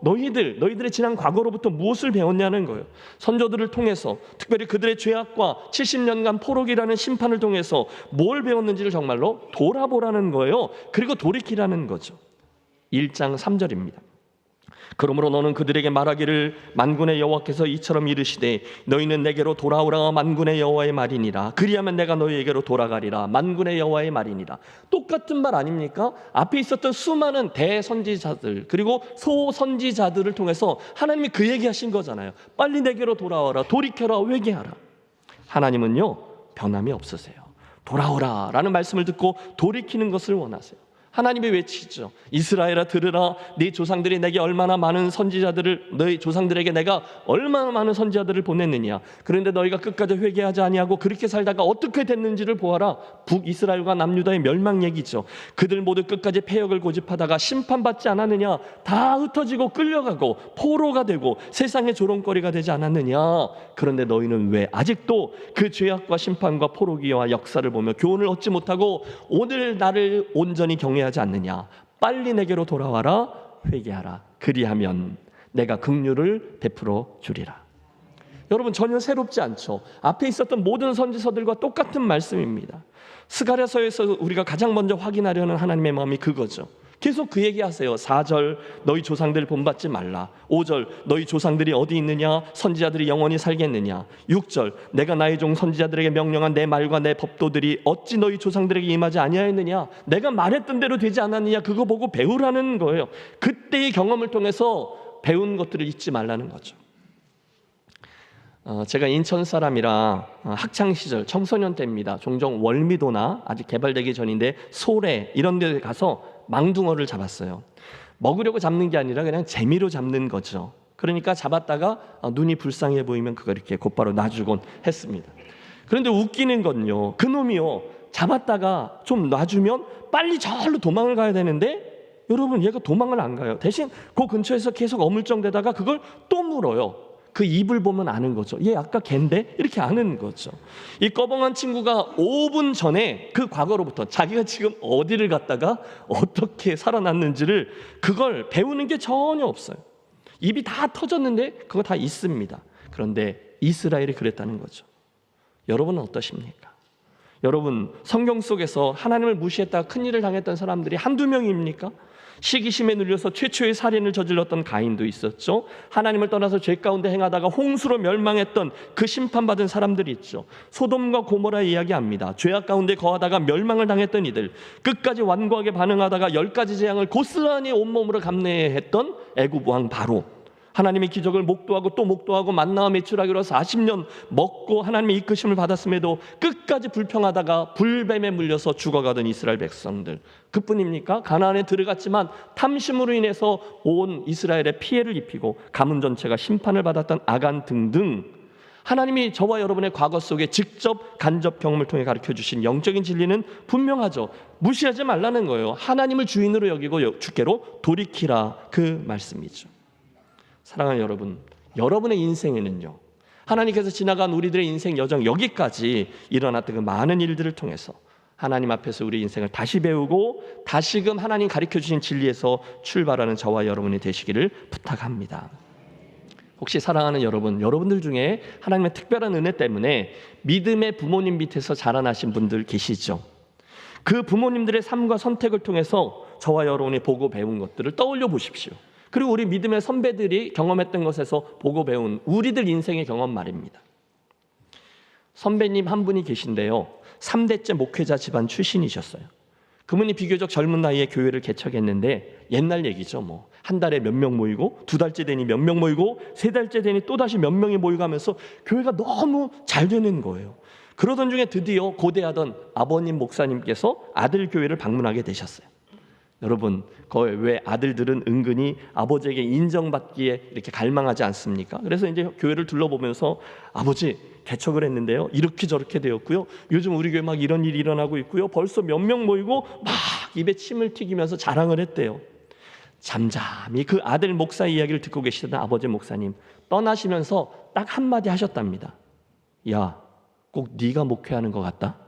너희들의 지난 과거로부터 무엇을 배웠냐는 거예요. 선조들을 통해서 특별히 그들의 죄악과 70년간 포로기라는 심판을 통해서 뭘 배웠는지를 정말로 돌아보라는 거예요. 그리고 돌이키라는 거죠. 1장 3절입니다. 그러므로 너는 그들에게 말하기를 만군의 여호와께서 이처럼 이르시되 너희는 내게로 돌아오라 만군의 여호와의 말이니라. 그리하면 내가 너희에게로 돌아가리라. 만군의 여호와의 말이니라. 똑같은 말 아닙니까? 앞에 있었던 수많은 대선지자들 그리고 소선지자들을 통해서 하나님이 그 얘기하신 거잖아요. 빨리 내게로 돌아와라. 돌이켜라. 회개하라. 하나님은요 변함이 없으세요. 돌아오라 라는 말씀을 듣고 돌이키는 것을 원하세요. 하나님이 외치죠. 이스라엘아 들으라. 네 조상들이 내게 얼마나 많은 선지자들을 너희 조상들에게 내가 얼마나 많은 선지자들을 보냈느냐. 그런데 너희가 끝까지 회개하지 아니하고 그렇게 살다가 어떻게 됐는지를 보아라. 북이스라엘과 남유다의 멸망 얘기죠. 그들 모두 끝까지 패역을 고집하다가 심판받지 않았느냐. 다 흩어지고 끌려가고 포로가 되고 세상의 조롱거리가 되지 않았느냐. 그런데 너희는 왜 아직도 그 죄악과 심판과 포로기와 역사를 보며 교훈을 얻지 못하고 오늘 나를 온전히 경외하지 않느냐. 빨리 내게로 돌아와라. 회개하라. 그리하면 내가 긍휼을 베풀어 주리라. 여러분 전혀 새롭지 않죠. 앞에 있었던 모든 선지서들과 똑같은 말씀입니다. 스가랴서에서 우리가 가장 먼저 확인하려는 하나님의 마음이 그거죠. 계속 그 얘기하세요. 4절 너희 조상들 본받지 말라. 5절 너희 조상들이 어디 있느냐. 선지자들이 영원히 살겠느냐. 6절 내가 나의 종 선지자들에게 명령한 내 말과 내 법도들이 어찌 너희 조상들에게 임하지 아니하였느냐. 내가 말했던 대로 되지 않았느냐. 그거 보고 배우라는 거예요. 그때의 경험을 통해서 배운 것들을 잊지 말라는 거죠. 제가 인천 사람이라 학창시절 청소년 때입니다. 종종 월미도나 아직 개발되기 전인데 소래 이런 데 가서 망둥어를 잡았어요. 먹으려고 잡는 게 아니라 그냥 재미로 잡는 거죠. 그러니까 잡았다가 눈이 불쌍해 보이면 그걸 이렇게 곧바로 놔주곤 했습니다. 그런데 웃기는 건요, 그놈이요 잡았다가 좀 놔주면 빨리 저리로 도망을 가야 되는데 여러분 얘가 도망을 안 가요. 대신 그 근처에서 계속 어물쩡대다가 그걸 또 물어요. 그 입을 보면 아는 거죠. 얘 아까 걘데? 이렇게 아는 거죠. 이 꺼벙한 친구가 5분 전에 그 과거로부터 자기가 지금 어디를 갔다가 어떻게 살아났는지를 그걸 배우는 게 전혀 없어요. 입이 다 터졌는데 그거 다 있습니다. 그런데 이스라엘이 그랬다는 거죠. 여러분은 어떠십니까? 여러분 성경 속에서 하나님을 무시했다가 큰일을 당했던 사람들이 한두 명입니까? 시기심에 눌려서 최초의 살인을 저질렀던 가인도 있었죠. 하나님을 떠나서 죄 가운데 행하다가 홍수로 멸망했던 그 심판받은 사람들이 있죠. 소돔과 고모라 이야기합니다. 죄악 가운데 거하다가 멸망을 당했던 이들, 끝까지 완고하게 반응하다가 10가지 재앙을 고스란히 온몸으로 감내했던 애굽 왕 바로, 하나님의 기적을 목도하고 또 목도하고 만나와 매출하기로 40년 먹고 하나님의 이끄심을 받았음에도 끝까지 불평하다가 불뱀에 물려서 죽어가던 이스라엘 백성들, 그뿐입니까? 가나안에 들어갔지만 탐심으로 인해서 온 이스라엘에 피해를 입히고 가문 전체가 심판을 받았던 아간 등등 하나님이 저와 여러분의 과거 속에 직접 간접 경험을 통해 가르쳐주신 영적인 진리는 분명하죠. 무시하지 말라는 거예요. 하나님을 주인으로 여기고 주께로 돌이키라, 그 말씀이죠. 사랑하는 여러분, 여러분의 인생에는요, 하나님께서 지나간 우리들의 인생 여정, 여기까지 일어났던 그 많은 일들을 통해서 하나님 앞에서 우리 인생을 다시 배우고 다시금 하나님 가르쳐주신 진리에서 출발하는 저와 여러분이 되시기를 부탁합니다. 혹시 사랑하는 여러분, 여러분들 중에 하나님의 특별한 은혜 때문에 믿음의 부모님 밑에서 자라나신 분들 계시죠? 그 부모님들의 삶과 선택을 통해서 저와 여러분이 보고 배운 것들을 떠올려 보십시오. 그리고 우리 믿음의 선배들이 경험했던 것에서 보고 배운 우리들 인생의 경험 말입니다. 선배님 한 분이 계신데요, 3대째 목회자 집안 출신이셨어요. 그분이 비교적 젊은 나이에 교회를 개척했는데 옛날 얘기죠. 뭐 한 달에 몇 명 모이고, 2달째 되니 몇 명 모이고, 3달째 되니 또다시 몇 명이 모여가면서 교회가 너무 잘 되는 거예요. 그러던 중에 드디어 고대하던 아버님 목사님께서 아들 교회를 방문하게 되셨어요. 여러분, 거의 왜 아들들은 은근히 아버지에게 인정받기에 이렇게 갈망하지 않습니까? 그래서 이제 교회를 둘러보면서 아버지 개척을 했는데요, 이렇게 저렇게 되었고요, 요즘 우리 교회 막 이런 일이 일어나고 있고요, 벌써 몇 명 모이고 막 입에 침을 튀기면서 자랑을 했대요. 잠잠히 그 아들 목사 이야기를 듣고 계시던 아버지 목사님 떠나시면서 딱 한마디 하셨답니다. 야, 꼭 네가 목회하는 것 같다.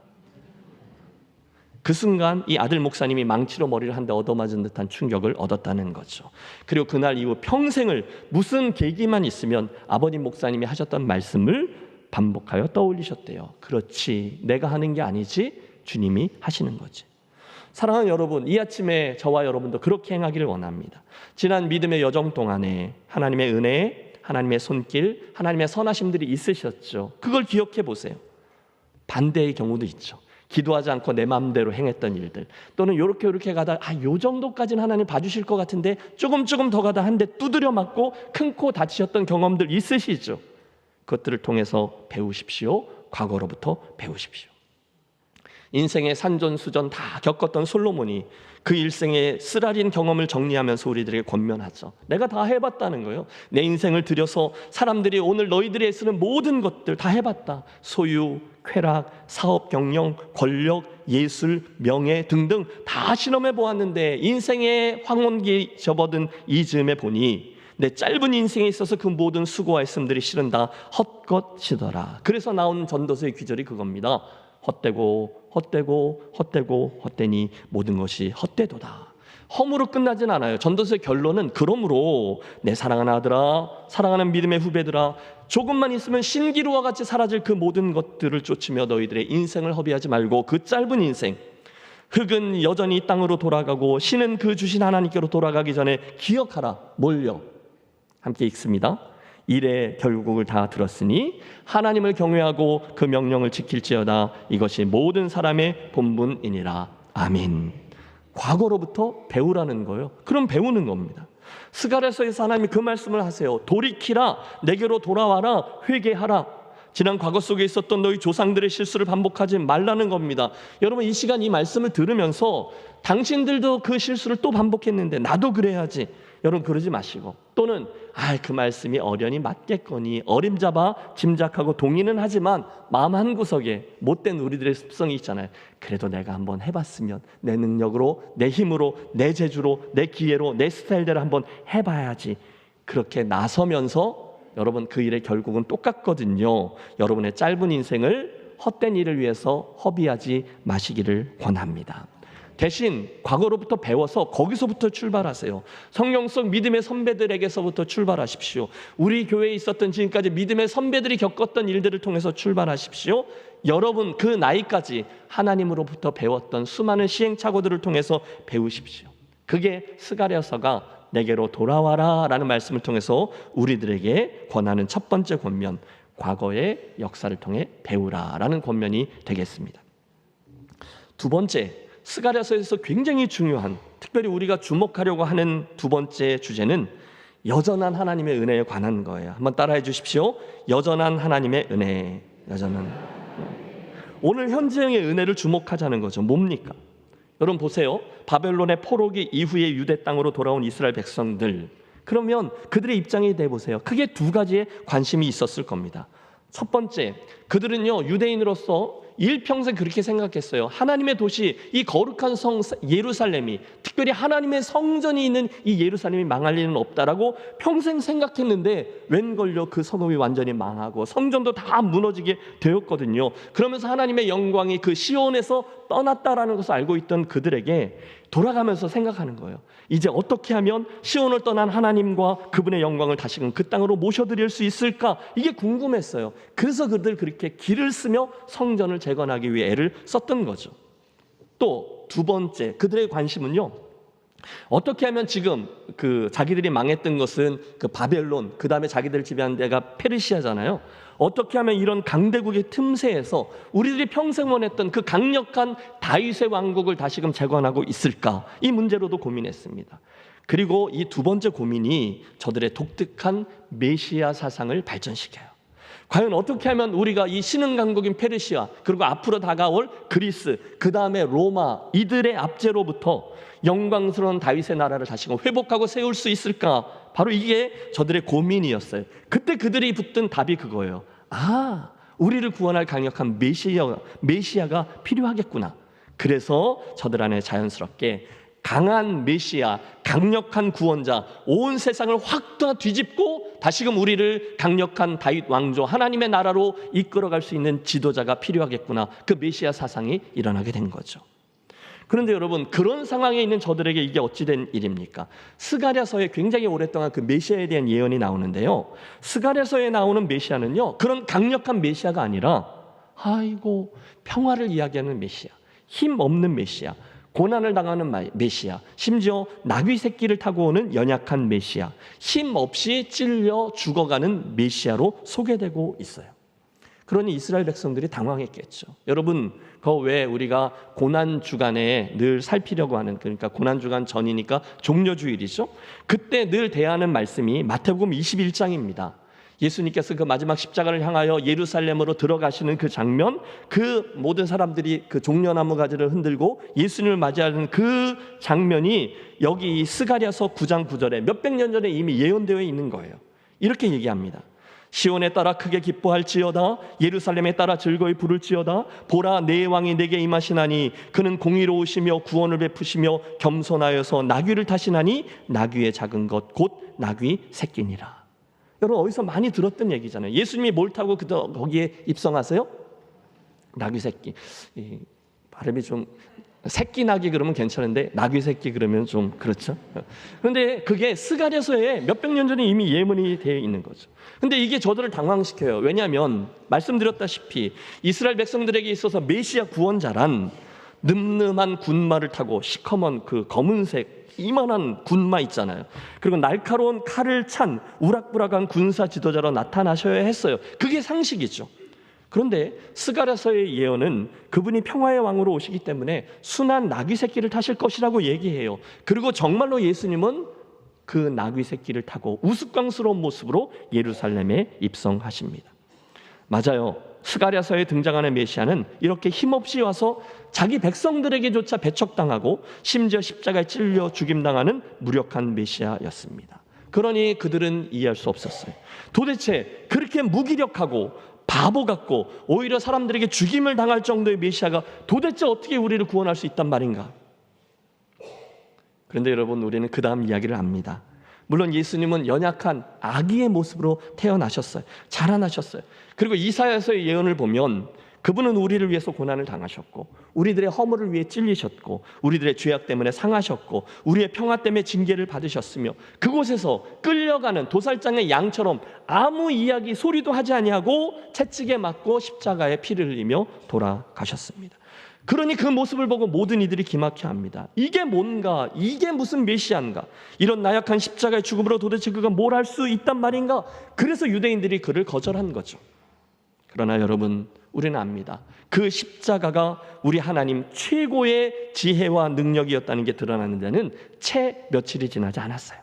그 순간 이 아들 목사님이 망치로 머리를 한 대 얻어맞은 듯한 충격을 얻었다는 거죠. 그리고 그날 이후 평생을 무슨 계기만 있으면 아버님 목사님이 하셨던 말씀을 반복하여 떠올리셨대요. 그렇지, 내가 하는 게 아니지, 주님이 하시는 거지. 사랑하는 여러분, 이 아침에 저와 여러분도 그렇게 행하기를 원합니다. 지난 믿음의 여정 동안에 하나님의 은혜, 하나님의 손길, 하나님의 선하심들이 있으셨죠. 그걸 기억해 보세요. 반대의 경우도 있죠. 기도하지 않고 내 마음대로 행했던 일들, 또는 요렇게 가다 요 정도까지는 하나님 봐주실 것 같은데 조금 더 가다 한 대 두드려 맞고 큰 코 다치셨던 경험들 있으시죠? 그것들을 통해서 배우십시오. 과거로부터 배우십시오. 인생의 산전수전 다 겪었던 솔로몬이 그 일생의 쓰라린 경험을 정리하면서 우리들에게 권면하죠. 내가 다 해봤다는 거예요. 내 인생을 들여서 사람들이 오늘 너희들이 쓰는 모든 것들 다 해봤다. 소유, 쾌락, 사업 경영, 권력, 예술, 명예 등등 다 실험해 보았는데 인생의 황혼기 접어든 이 즈음에 보니 내 짧은 인생에 있어서 그 모든 수고와 애씀들이 실은 다 헛것이더라. 그래서 나온 전도서의 귀절이 그겁니다. 헛되니 모든 것이 헛되도다. 험으로 끝나진 않아요. 전도서의 결론은 그러므로 내 사랑하는 아들아, 사랑하는 믿음의 후배들아, 조금만 있으면 신기루와 같이 사라질 그 모든 것들을 쫓으며 너희들의 인생을 허비하지 말고 그 짧은 인생, 흙은 여전히 땅으로 돌아가고 신은 그 주신 하나님께로 돌아가기 전에 기억하라. 뭘요? 함께 읽습니다. 일의 결국을 다 들었으니 하나님을 경외하고 그 명령을 지킬지어다. 이것이 모든 사람의 본분이니라. 아멘. 과거로부터 배우라는 거예요. 그럼 배우는 겁니다. 스가랴서에서 하나님이 그 말씀을 하세요. 돌이키라, 내게로 돌아와라, 회개하라. 지난 과거 속에 있었던 너희 조상들의 실수를 반복하지 말라는 겁니다. 여러분, 이 시간 이 말씀을 들으면서 당신들도 그 실수를 또 반복했는데 나도 그래야지, 여러분 그러지 마시고, 또는 그 말씀이 어련히 맞겠거니 어림잡아 짐작하고 동의는 하지만 마음 한구석에 못된 우리들의 습성이 있잖아요. 그래도 내가 한번 해봤으면, 내 능력으로, 내 힘으로, 내 재주로, 내 기회로, 내 스타일대로 한번 해봐야지. 그렇게 나서면서 여러분 그 일의 결국은 똑같거든요. 여러분의 짧은 인생을 헛된 일을 위해서 허비하지 마시기를 권합니다. 대신 과거로부터 배워서 거기서부터 출발하세요. 성경 속 믿음의 선배들에게서부터 출발하십시오. 우리 교회에 있었던 지금까지 믿음의 선배들이 겪었던 일들을 통해서 출발하십시오. 여러분 그 나이까지 하나님으로부터 배웠던 수많은 시행착오들을 통해서 배우십시오. 그게 스가랴서가 내게로 돌아와라 라는 말씀을 통해서 우리들에게 권하는 첫 번째 권면, 과거의 역사를 통해 배우라 라는 권면이 되겠습니다. 두 번째, 스가랴서에서 굉장히 중요한, 특별히 우리가 주목하려고 하는 두 번째 주제는 여전한 하나님의 은혜에 관한 거예요. 한번 따라해 주십시오. 여전한 하나님의 은혜. 오늘 현재형의 은혜를 주목하자는 거죠. 뭡니까? 여러분 보세요. 바벨론의 포로기 이후에 유대 땅으로 돌아온 이스라엘 백성들, 그러면 그들의 입장에 대해 보세요. 크게 두 가지의 관심이 있었을 겁니다. 첫 번째, 그들은요 유대인으로서 일평생 그렇게 생각했어요. 하나님의 도시, 이 거룩한 성 예루살렘이, 특별히 하나님의 성전이 있는 이 예루살렘이 망할 일은 없다라고 평생 생각했는데 웬걸요 그 성읍이 완전히 망하고 성전도 다 무너지게 되었거든요. 그러면서 하나님의 영광이 그 시온에서 떠났다라는 것을 알고 있던 그들에게 돌아가면서 생각하는 거예요. 이제 어떻게 하면 시온을 떠난 하나님과 그분의 영광을 다시금 그 땅으로 모셔드릴 수 있을까? 이게 궁금했어요. 그래서 그들 그렇게 길을 쓰며 성전을 재건하기 위해 애를 썼던 거죠. 또 두 번째, 그들의 관심은요, 어떻게 하면 지금 그 자기들이 망했던 것은 그 바벨론, 그 다음에 자기들 지배한 데가 페르시아잖아요. 어떻게 하면 이런 강대국의 틈새에서 우리들이 평생 원했던 그 강력한 다윗의 왕국을 다시금 재건하고 있을까? 이 문제로도 고민했습니다. 그리고 이 두 번째 고민이 저들의 독특한 메시아 사상을 발전시켜요. 과연 어떻게 하면 우리가 이 신흥 강국인 페르시아, 그리고 앞으로 다가올 그리스, 그 다음에 로마, 이들의 압제로부터 영광스러운 다윗의 나라를 다시금 회복하고 세울 수 있을까? 바로 이게 저들의 고민이었어요. 그때 그들이 붙든 답이 그거예요. 아, 우리를 구원할 강력한 메시아가 필요하겠구나. 그래서 저들 안에 자연스럽게 강한 메시아, 강력한 구원자, 온 세상을 확 다 뒤집고 다시금 우리를 강력한 다윗 왕조, 하나님의 나라로 이끌어갈 수 있는 지도자가 필요하겠구나. 그 메시아 사상이 일어나게 된 거죠. 그런데 여러분, 그런 상황에 있는 저들에게 이게 어찌된 일입니까? 스가랴서에 굉장히 오랫동안 그 메시아에 대한 예언이 나오는데요, 스가랴서에 나오는 메시아는요 그런 강력한 메시아가 아니라 아이고 평화를 이야기하는 메시아, 힘 없는 메시아, 고난을 당하는 메시아, 심지어 나귀 새끼를 타고 오는 연약한 메시아, 힘 없이 찔려 죽어가는 메시아로 소개되고 있어요. 그러니 이스라엘 백성들이 당황했겠죠. 여러분, 그 왜 우리가 고난 주간에 늘 살피려고 하는, 그러니까 고난 주간 전이니까 종려주일이죠. 그때 늘 대하는 말씀이 마태복음 21장입니다. 예수님께서 그 마지막 십자가를 향하여 예루살렘으로 들어가시는 그 장면, 그 모든 사람들이 그 종려나무 가지를 흔들고 예수님을 맞이하는 그 장면이 여기 스가랴서 9장 9절에 몇백 년 전에 이미 예언되어 있는 거예요. 이렇게 얘기합니다. 시온에 따라 크게 기뻐할지어다, 예루살렘에 따라 즐거이 부를지어다. 보라, 내 왕이 내게 임하시나니 그는 공의로우시며 구원을 베푸시며 겸손하여서 나귀를 타시나니 나귀의 작은 것 곧 나귀 새끼니라. 여러분, 어디서 많이 들었던 얘기잖아요. 예수님이 뭘 타고 거기에 입성하세요? 나귀 새끼. 발음이 좀 새끼 나귀 그러면 괜찮은데 나귀 새끼 그러면 좀 그렇죠. 그런데 그게 스가랴서에 몇백 년 전에 이미 예문이 되어 있는 거죠. 근데 이게 저들을 당황시켜요. 왜냐하면 말씀드렸다시피 이스라엘 백성들에게 있어서 메시아 구원자란 늠름한 군마를 타고 시커먼 그 검은색 이만한 군마 있잖아요. 그리고 날카로운 칼을 찬 우락부락한 군사 지도자로 나타나셔야 했어요. 그게 상식이죠. 그런데 스가랴서의 예언은 그분이 평화의 왕으로 오시기 때문에 순한 나귀 새끼를 타실 것이라고 얘기해요. 그리고 정말로 예수님은 그 나귀 새끼를 타고 우스꽝스러운 모습으로 예루살렘에 입성하십니다. 맞아요. 스가랴서에 등장하는 메시아는 이렇게 힘없이 와서 자기 백성들에게조차 배척당하고 심지어 십자가에 찔려 죽임당하는 무력한 메시아였습니다. 그러니 그들은 이해할 수 없었어요. 도대체 그렇게 무기력하고 바보 같고 오히려 사람들에게 죽임을 당할 정도의 메시아가 도대체 어떻게 우리를 구원할 수 있단 말인가? 그런데 여러분, 우리는 그 다음 이야기를 압니다. 물론 예수님은 연약한 아기의 모습으로 태어나셨어요. 자라나셨어요. 그리고 이사야서의 예언을 보면 그분은 우리를 위해서 고난을 당하셨고 우리들의 허물을 위해 찔리셨고 우리들의 죄악 때문에 상하셨고 우리의 평화 때문에 징계를 받으셨으며 그곳에서 끌려가는 도살장의 양처럼 아무 이야기 소리도 하지 아니하고 채찍에 맞고 십자가에 피를 흘리며 돌아가셨습니다. 그러니 그 모습을 보고 모든 이들이 기막혀합니다. 이게 뭔가? 이게 무슨 메시아인가? 이런 나약한 십자가의 죽음으로 도대체 그가 뭘 할 수 있단 말인가? 그래서 유대인들이 그를 거절한 거죠. 그러나 여러분, 우리는 압니다. 그 십자가가 우리 하나님 최고의 지혜와 능력이었다는 게 드러나는 데는 채 며칠이 지나지 않았어요.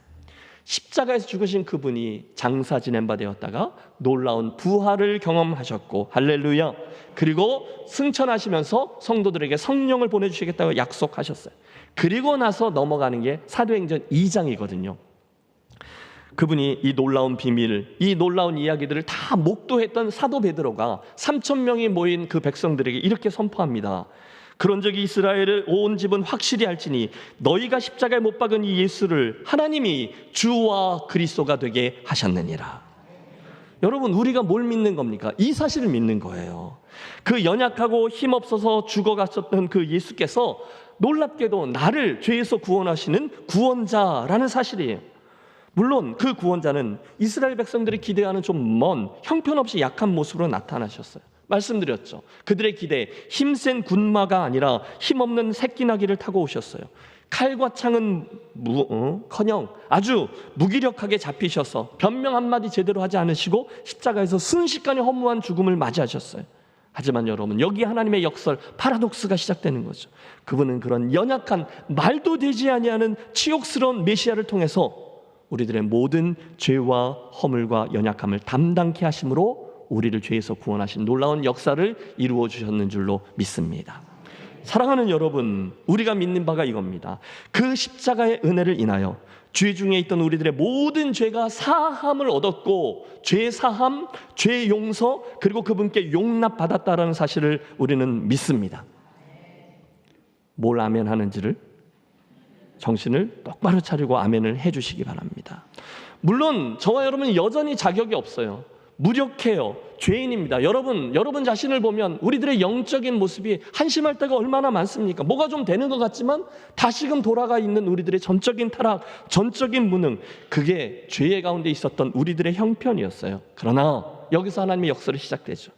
십자가에서 죽으신 그분이 장사 지낸 바 되었다가 놀라운 부활을 경험하셨고, 할렐루야. 그리고 승천하시면서 성도들에게 성령을 보내주시겠다고 약속하셨어요. 그리고 나서 넘어가는 게 사도행전 2장이거든요. 그분이 이 놀라운 비밀, 이 놀라운 이야기들을 다 목도했던 사도 베드로가 3,000명이 모인 그 백성들에게 이렇게 선포합니다. 그런즉 이스라엘을 온 집은 확실히 알지니 너희가 십자가에 못 박은 이 예수를 하나님이 주와 그리스도가 되게 하셨느니라. 여러분, 우리가 뭘 믿는 겁니까? 이 사실을 믿는 거예요. 그 연약하고 힘없어서 죽어갔었던 그 예수께서 놀랍게도 나를 죄에서 구원하시는 구원자라는 사실이에요. 물론 그 구원자는 이스라엘 백성들이 기대하는 좀 먼, 형편없이 약한 모습으로 나타나셨어요. 말씀드렸죠. 그들의 기대, 힘센 군마가 아니라 힘없는 새끼나귀를 타고 오셨어요. 칼과 창은 커녕 아주 무기력하게 잡히셔서 변명 한마디 제대로 하지 않으시고 십자가에서 순식간에 허무한 죽음을 맞이하셨어요. 하지만 여러분, 여기 하나님의 역설, 파라독스가 시작되는 거죠. 그분은 그런 연약한, 말도 되지 아니하는 치욕스러운 메시아를 통해서 우리들의 모든 죄와 허물과 연약함을 담당케 하심으로 우리를 죄에서 구원하신 놀라운 역사를 이루어 주셨는 줄로 믿습니다. 사랑하는 여러분, 우리가 믿는 바가 이겁니다. 그 십자가의 은혜를 인하여 죄 중에 있던 우리들의 모든 죄가 사함을 얻었고, 죄 사함, 죄 용서, 그리고 그분께 용납받았다라는 사실을 우리는 믿습니다. 뭘 아멘 하는지를 정신을 똑바로 차리고 아멘을 해주시기 바랍니다. 물론 저와 여러분은 여전히 자격이 없어요. 무력해요. 죄인입니다. 여러분 자신을 보면 우리들의 영적인 모습이 한심할 때가 얼마나 많습니까? 뭐가 좀 되는 것 같지만 다시금 돌아가 있는 우리들의 전적인 타락, 전적인 무능, 그게 죄의 가운데 있었던 우리들의 형편이었어요. 그러나 여기서 하나님의 역설이 시작되죠.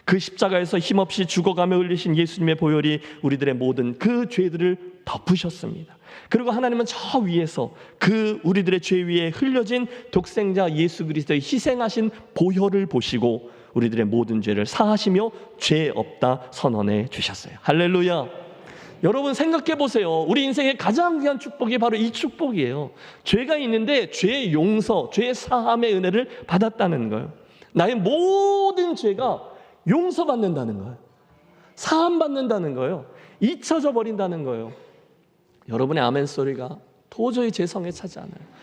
그 십자가에서 힘없이 죽어가며 흘리신 예수님의 보혈이 우리들의 모든 그 죄들을 덮으셨습니다. 그리고 하나님은 저 위에서 그 우리들의 죄 위에 흘려진 독생자 예수 그리스도의 희생하신 보혈을 보시고 우리들의 모든 죄를 사하시며 죄 없다 선언해 주셨어요. 할렐루야. 여러분 생각해 보세요. 우리 인생의 가장 귀한 축복이 바로 이 축복이에요. 죄가 있는데 죄의 용서, 죄의 사함의 은혜를 받았다는 거예요. 나의 모든 죄가 용서받는다는 거예요. 사함받는다는 거예요. 잊혀져 버린다는 거예요. 여러분의 아멘 소리가 도저히 제 성에 차지 않아요.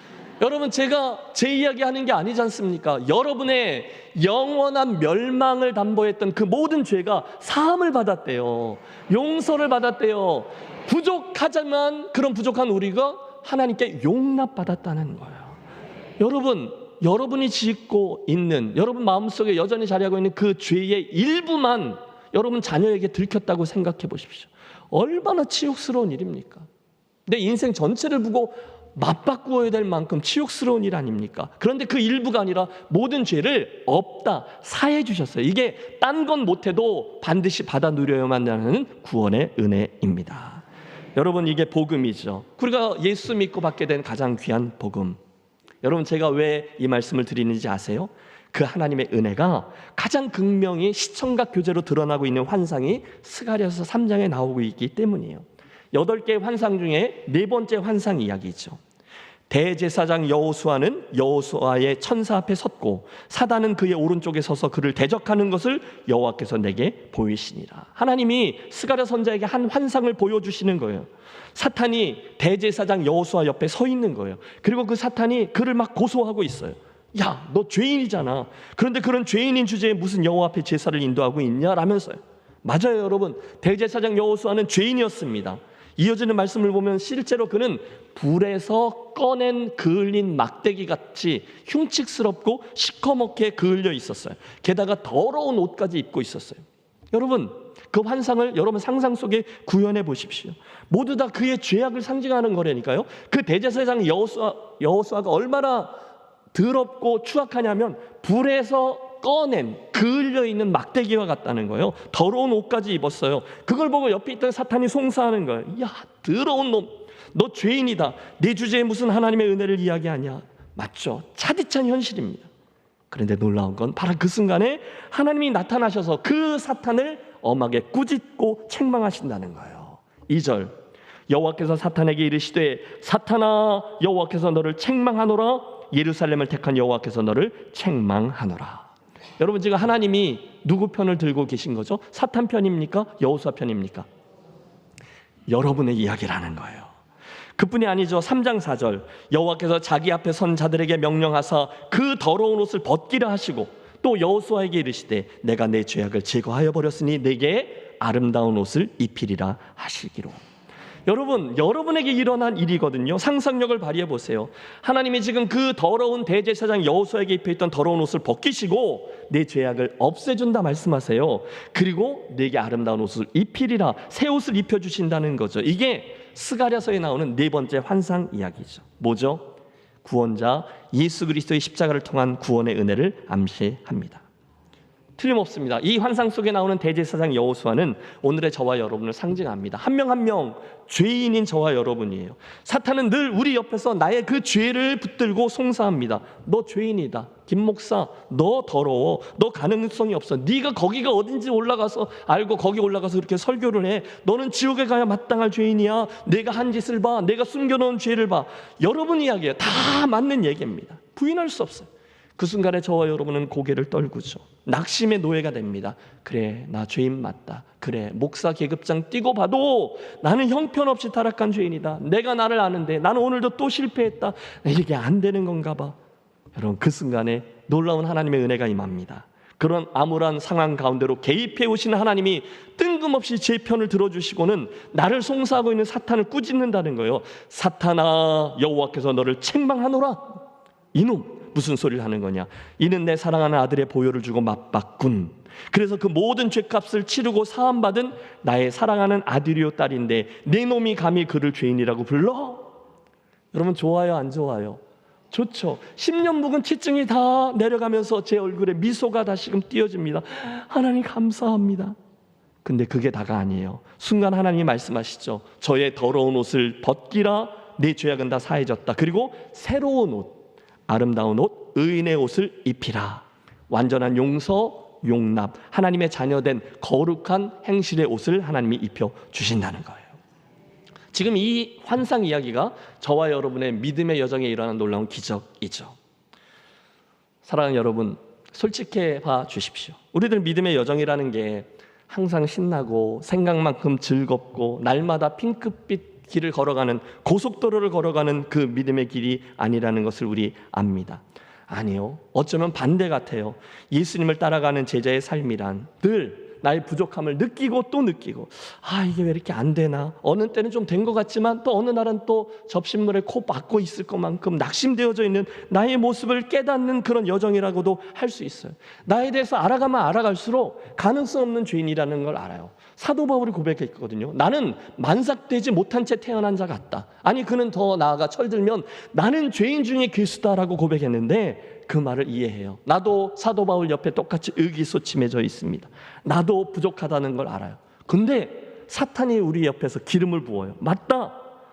여러분, 제가 제 이야기 하는 게 아니지 않습니까? 여러분의 영원한 멸망을 담보했던 그 모든 죄가 사함을 받았대요. 용서를 받았대요. 부족하지만 그런 부족한 우리가 하나님께 용납받았다는 거예요. 여러분이 짓고 있는, 여러분 마음속에 여전히 자리하고 있는 그 죄의 일부만 여러분 자녀에게 들켰다고 생각해 보십시오. 얼마나 치욕스러운 일입니까? 내 인생 전체를 보고 맞바꾸어야 될 만큼 치욕스러운 일 아닙니까? 그런데 그 일부가 아니라 모든 죄를 없다 사해 주셨어요. 이게 딴 건 못해도 반드시 받아 누려야만 하는 구원의 은혜입니다. 여러분, 이게 복음이죠. 우리가 예수 믿고 받게 된 가장 귀한 복음. 여러분, 제가 왜 이 말씀을 드리는지 아세요? 그 하나님의 은혜가 가장 극명히 시청각 교제로 드러나고 있는 환상이 스가랴서 3장에 나오고 있기 때문이에요. 8개의 환상 중에 4번째 환상 이야기죠. 대제사장 여호수아는 여호수아의 천사 앞에 섰고 사단은 그의 오른쪽에 서서 그를 대적하는 것을 여호와께서 내게 보이시니라. 하나님이 스가랴 선지자에게 한 환상을 보여주시는 거예요. 사탄이 대제사장 여호수아 옆에 서 있는 거예요. 그리고 그 사탄이 그를 막 고소하고 있어요. 야, 너 죄인이잖아. 그런데 그런 죄인인 주제에 무슨 여호와 앞에 제사를 인도하고 있냐라면서요. 맞아요, 여러분. 대제사장 여호수아는 죄인이었습니다. 이어지는 말씀을 보면 실제로 그는 불에서 꺼낸 그을린 막대기 같이 흉측스럽고 시커멓게 그을려 있었어요. 게다가 더러운 옷까지 입고 있었어요. 여러분, 그 환상을 여러분 상상 속에 구현해 보십시오. 모두 다 그의 죄악을 상징하는 거라니까요. 그 대제사장 여호수아가 얼마나 더럽고 추악하냐면 불에서 꺼낸 그을려 있는 막대기와 같다는 거예요. 더러운 옷까지 입었어요. 그걸 보고 옆에 있던 사탄이 송사하는 거예요. 야, 더러운 놈, 너 죄인이다. 내 주제에 무슨 하나님의 은혜를 이야기하냐. 맞죠? 차디찬 현실입니다. 그런데 놀라운 건 바로 그 순간에 하나님이 나타나셔서 그 사탄을 엄하게 꾸짖고 책망하신다는 거예요. 2절, 여호와께서 사탄에게 이르시되 사탄아, 여호와께서 너를 책망하노라. 예루살렘을 택한 여호와께서 너를 책망하노라. 여러분, 지금 하나님이 누구 편을 들고 계신 거죠? 사탄 편입니까? 여호수아 편입니까? 여러분의 이야기라는 거예요. 그뿐이 아니죠. 3장 4절 여호와께서 자기 앞에 선 자들에게 명령하사 그 더러운 옷을 벗기라 하시고 또 여호수아에게 이르시되 내가 내 죄악을 제거하여 버렸으니 내게 아름다운 옷을 입히리라 하시기로. 여러분, 여러분에게 일어난 일이거든요. 상상력을 발휘해 보세요. 하나님이 지금 그 더러운 대제사장 여호수아에게 입혀있던 더러운 옷을 벗기시고 내 죄악을 없애준다 말씀하세요. 그리고 내게 아름다운 옷을 입히리라, 새 옷을 입혀주신다는 거죠. 이게 스가랴서에 나오는 네 번째 환상 이야기죠. 뭐죠? 구원자 예수 그리스도의 십자가를 통한 구원의 은혜를 암시합니다. 틀림없습니다. 이 환상 속에 나오는 대제사장 여호수아는 오늘의 저와 여러분을 상징합니다. 한 명 한 명 죄인인 저와 여러분이에요. 사탄은 늘 우리 옆에서 나의 그 죄를 붙들고 송사합니다. 너 죄인이다. 김 목사, 너 더러워. 너 가능성이 없어. 네가 거기가 어딘지 올라가서 알고 거기 올라가서 그렇게 설교를 해. 너는 지옥에 가야 마땅할 죄인이야. 내가 한 짓을 봐. 내가 숨겨놓은 죄를 봐. 여러분 이야기예요. 다 맞는 얘기입니다. 부인할 수 없어요. 그 순간에 저와 여러분은 고개를 떨구죠. 낙심의 노예가 됩니다. 그래, 나 죄인 맞다. 그래, 목사 계급장 띄고 봐도 나는 형편없이 타락한 죄인이다. 내가 나를 아는데 나는 오늘도 또 실패했다. 이게 안 되는 건가 봐. 여러분, 그 순간에 놀라운 하나님의 은혜가 임합니다. 그런 암울한 상황 가운데로 개입해 오시는 하나님이 뜬금없이 제 편을 들어주시고는 나를 송사하고 있는 사탄을 꾸짖는다는 거예요. 사탄아, 여호와께서 너를 책망하노라. 이놈, 무슨 소리를 하는 거냐? 이는 내 사랑하는 아들의 보혈을 주고 맞봤군. 그래서 그 모든 죄값을 치르고 사함받은 나의 사랑하는 아들이요 딸인데 내 놈이 감히 그를 죄인이라고 불러? 여러분, 좋아요 안 좋아요? 좋죠. 10년 묵은 치증이 다 내려가면서 제 얼굴에 미소가 다시금 띄어집니다. 하나님 감사합니다. 근데 그게 다가 아니에요. 순간 하나님이 말씀하시죠. 저의 더러운 옷을 벗기라. 내 죄악은 다 사해졌다. 그리고 새로운 옷, 아름다운 옷, 의인의 옷을 입히라. 완전한 용서, 용납, 하나님의 자녀된 거룩한 행실의 옷을 하나님이 입혀 주신다는 거예요. 지금 이 환상 이야기가 저와 여러분의 믿음의 여정에 일어난 놀라운 기적이죠. 사랑하는 여러분, 솔직해 봐 주십시오. 우리들 믿음의 여정이라는 게 항상 신나고 생각만큼 즐겁고 날마다 핑크빛 길을 걸어가는, 고속도로를 걸어가는 그 믿음의 길이 아니라는 것을 우리 압니다. 아니요, 어쩌면 반대 같아요. 예수님을 따라가는 제자의 삶이란 늘 나의 부족함을 느끼고 또 느끼고, 이게 왜 이렇게 안 되나? 어느 때는 좀 된 것 같지만 또 어느 날은 또 접신물에 코 막고 있을 것만큼 낙심되어져 있는 나의 모습을 깨닫는 그런 여정이라고도 할 수 있어요. 나에 대해서 알아가면 알아갈수록 가능성 없는 죄인이라는 걸 알아요. 사도 바울이 고백했거든요. 나는 만삭되지 못한 채 태어난 자 같다. 아니, 그는 더 나아가 철들면 나는 죄인 중에 괴수다라고 고백했는데 그 말을 이해해요. 나도 사도 바울 옆에 똑같이 의기소침해져 있습니다. 나도 부족하다는 걸 알아요. 근데 사탄이 우리 옆에서 기름을 부어요. 맞다.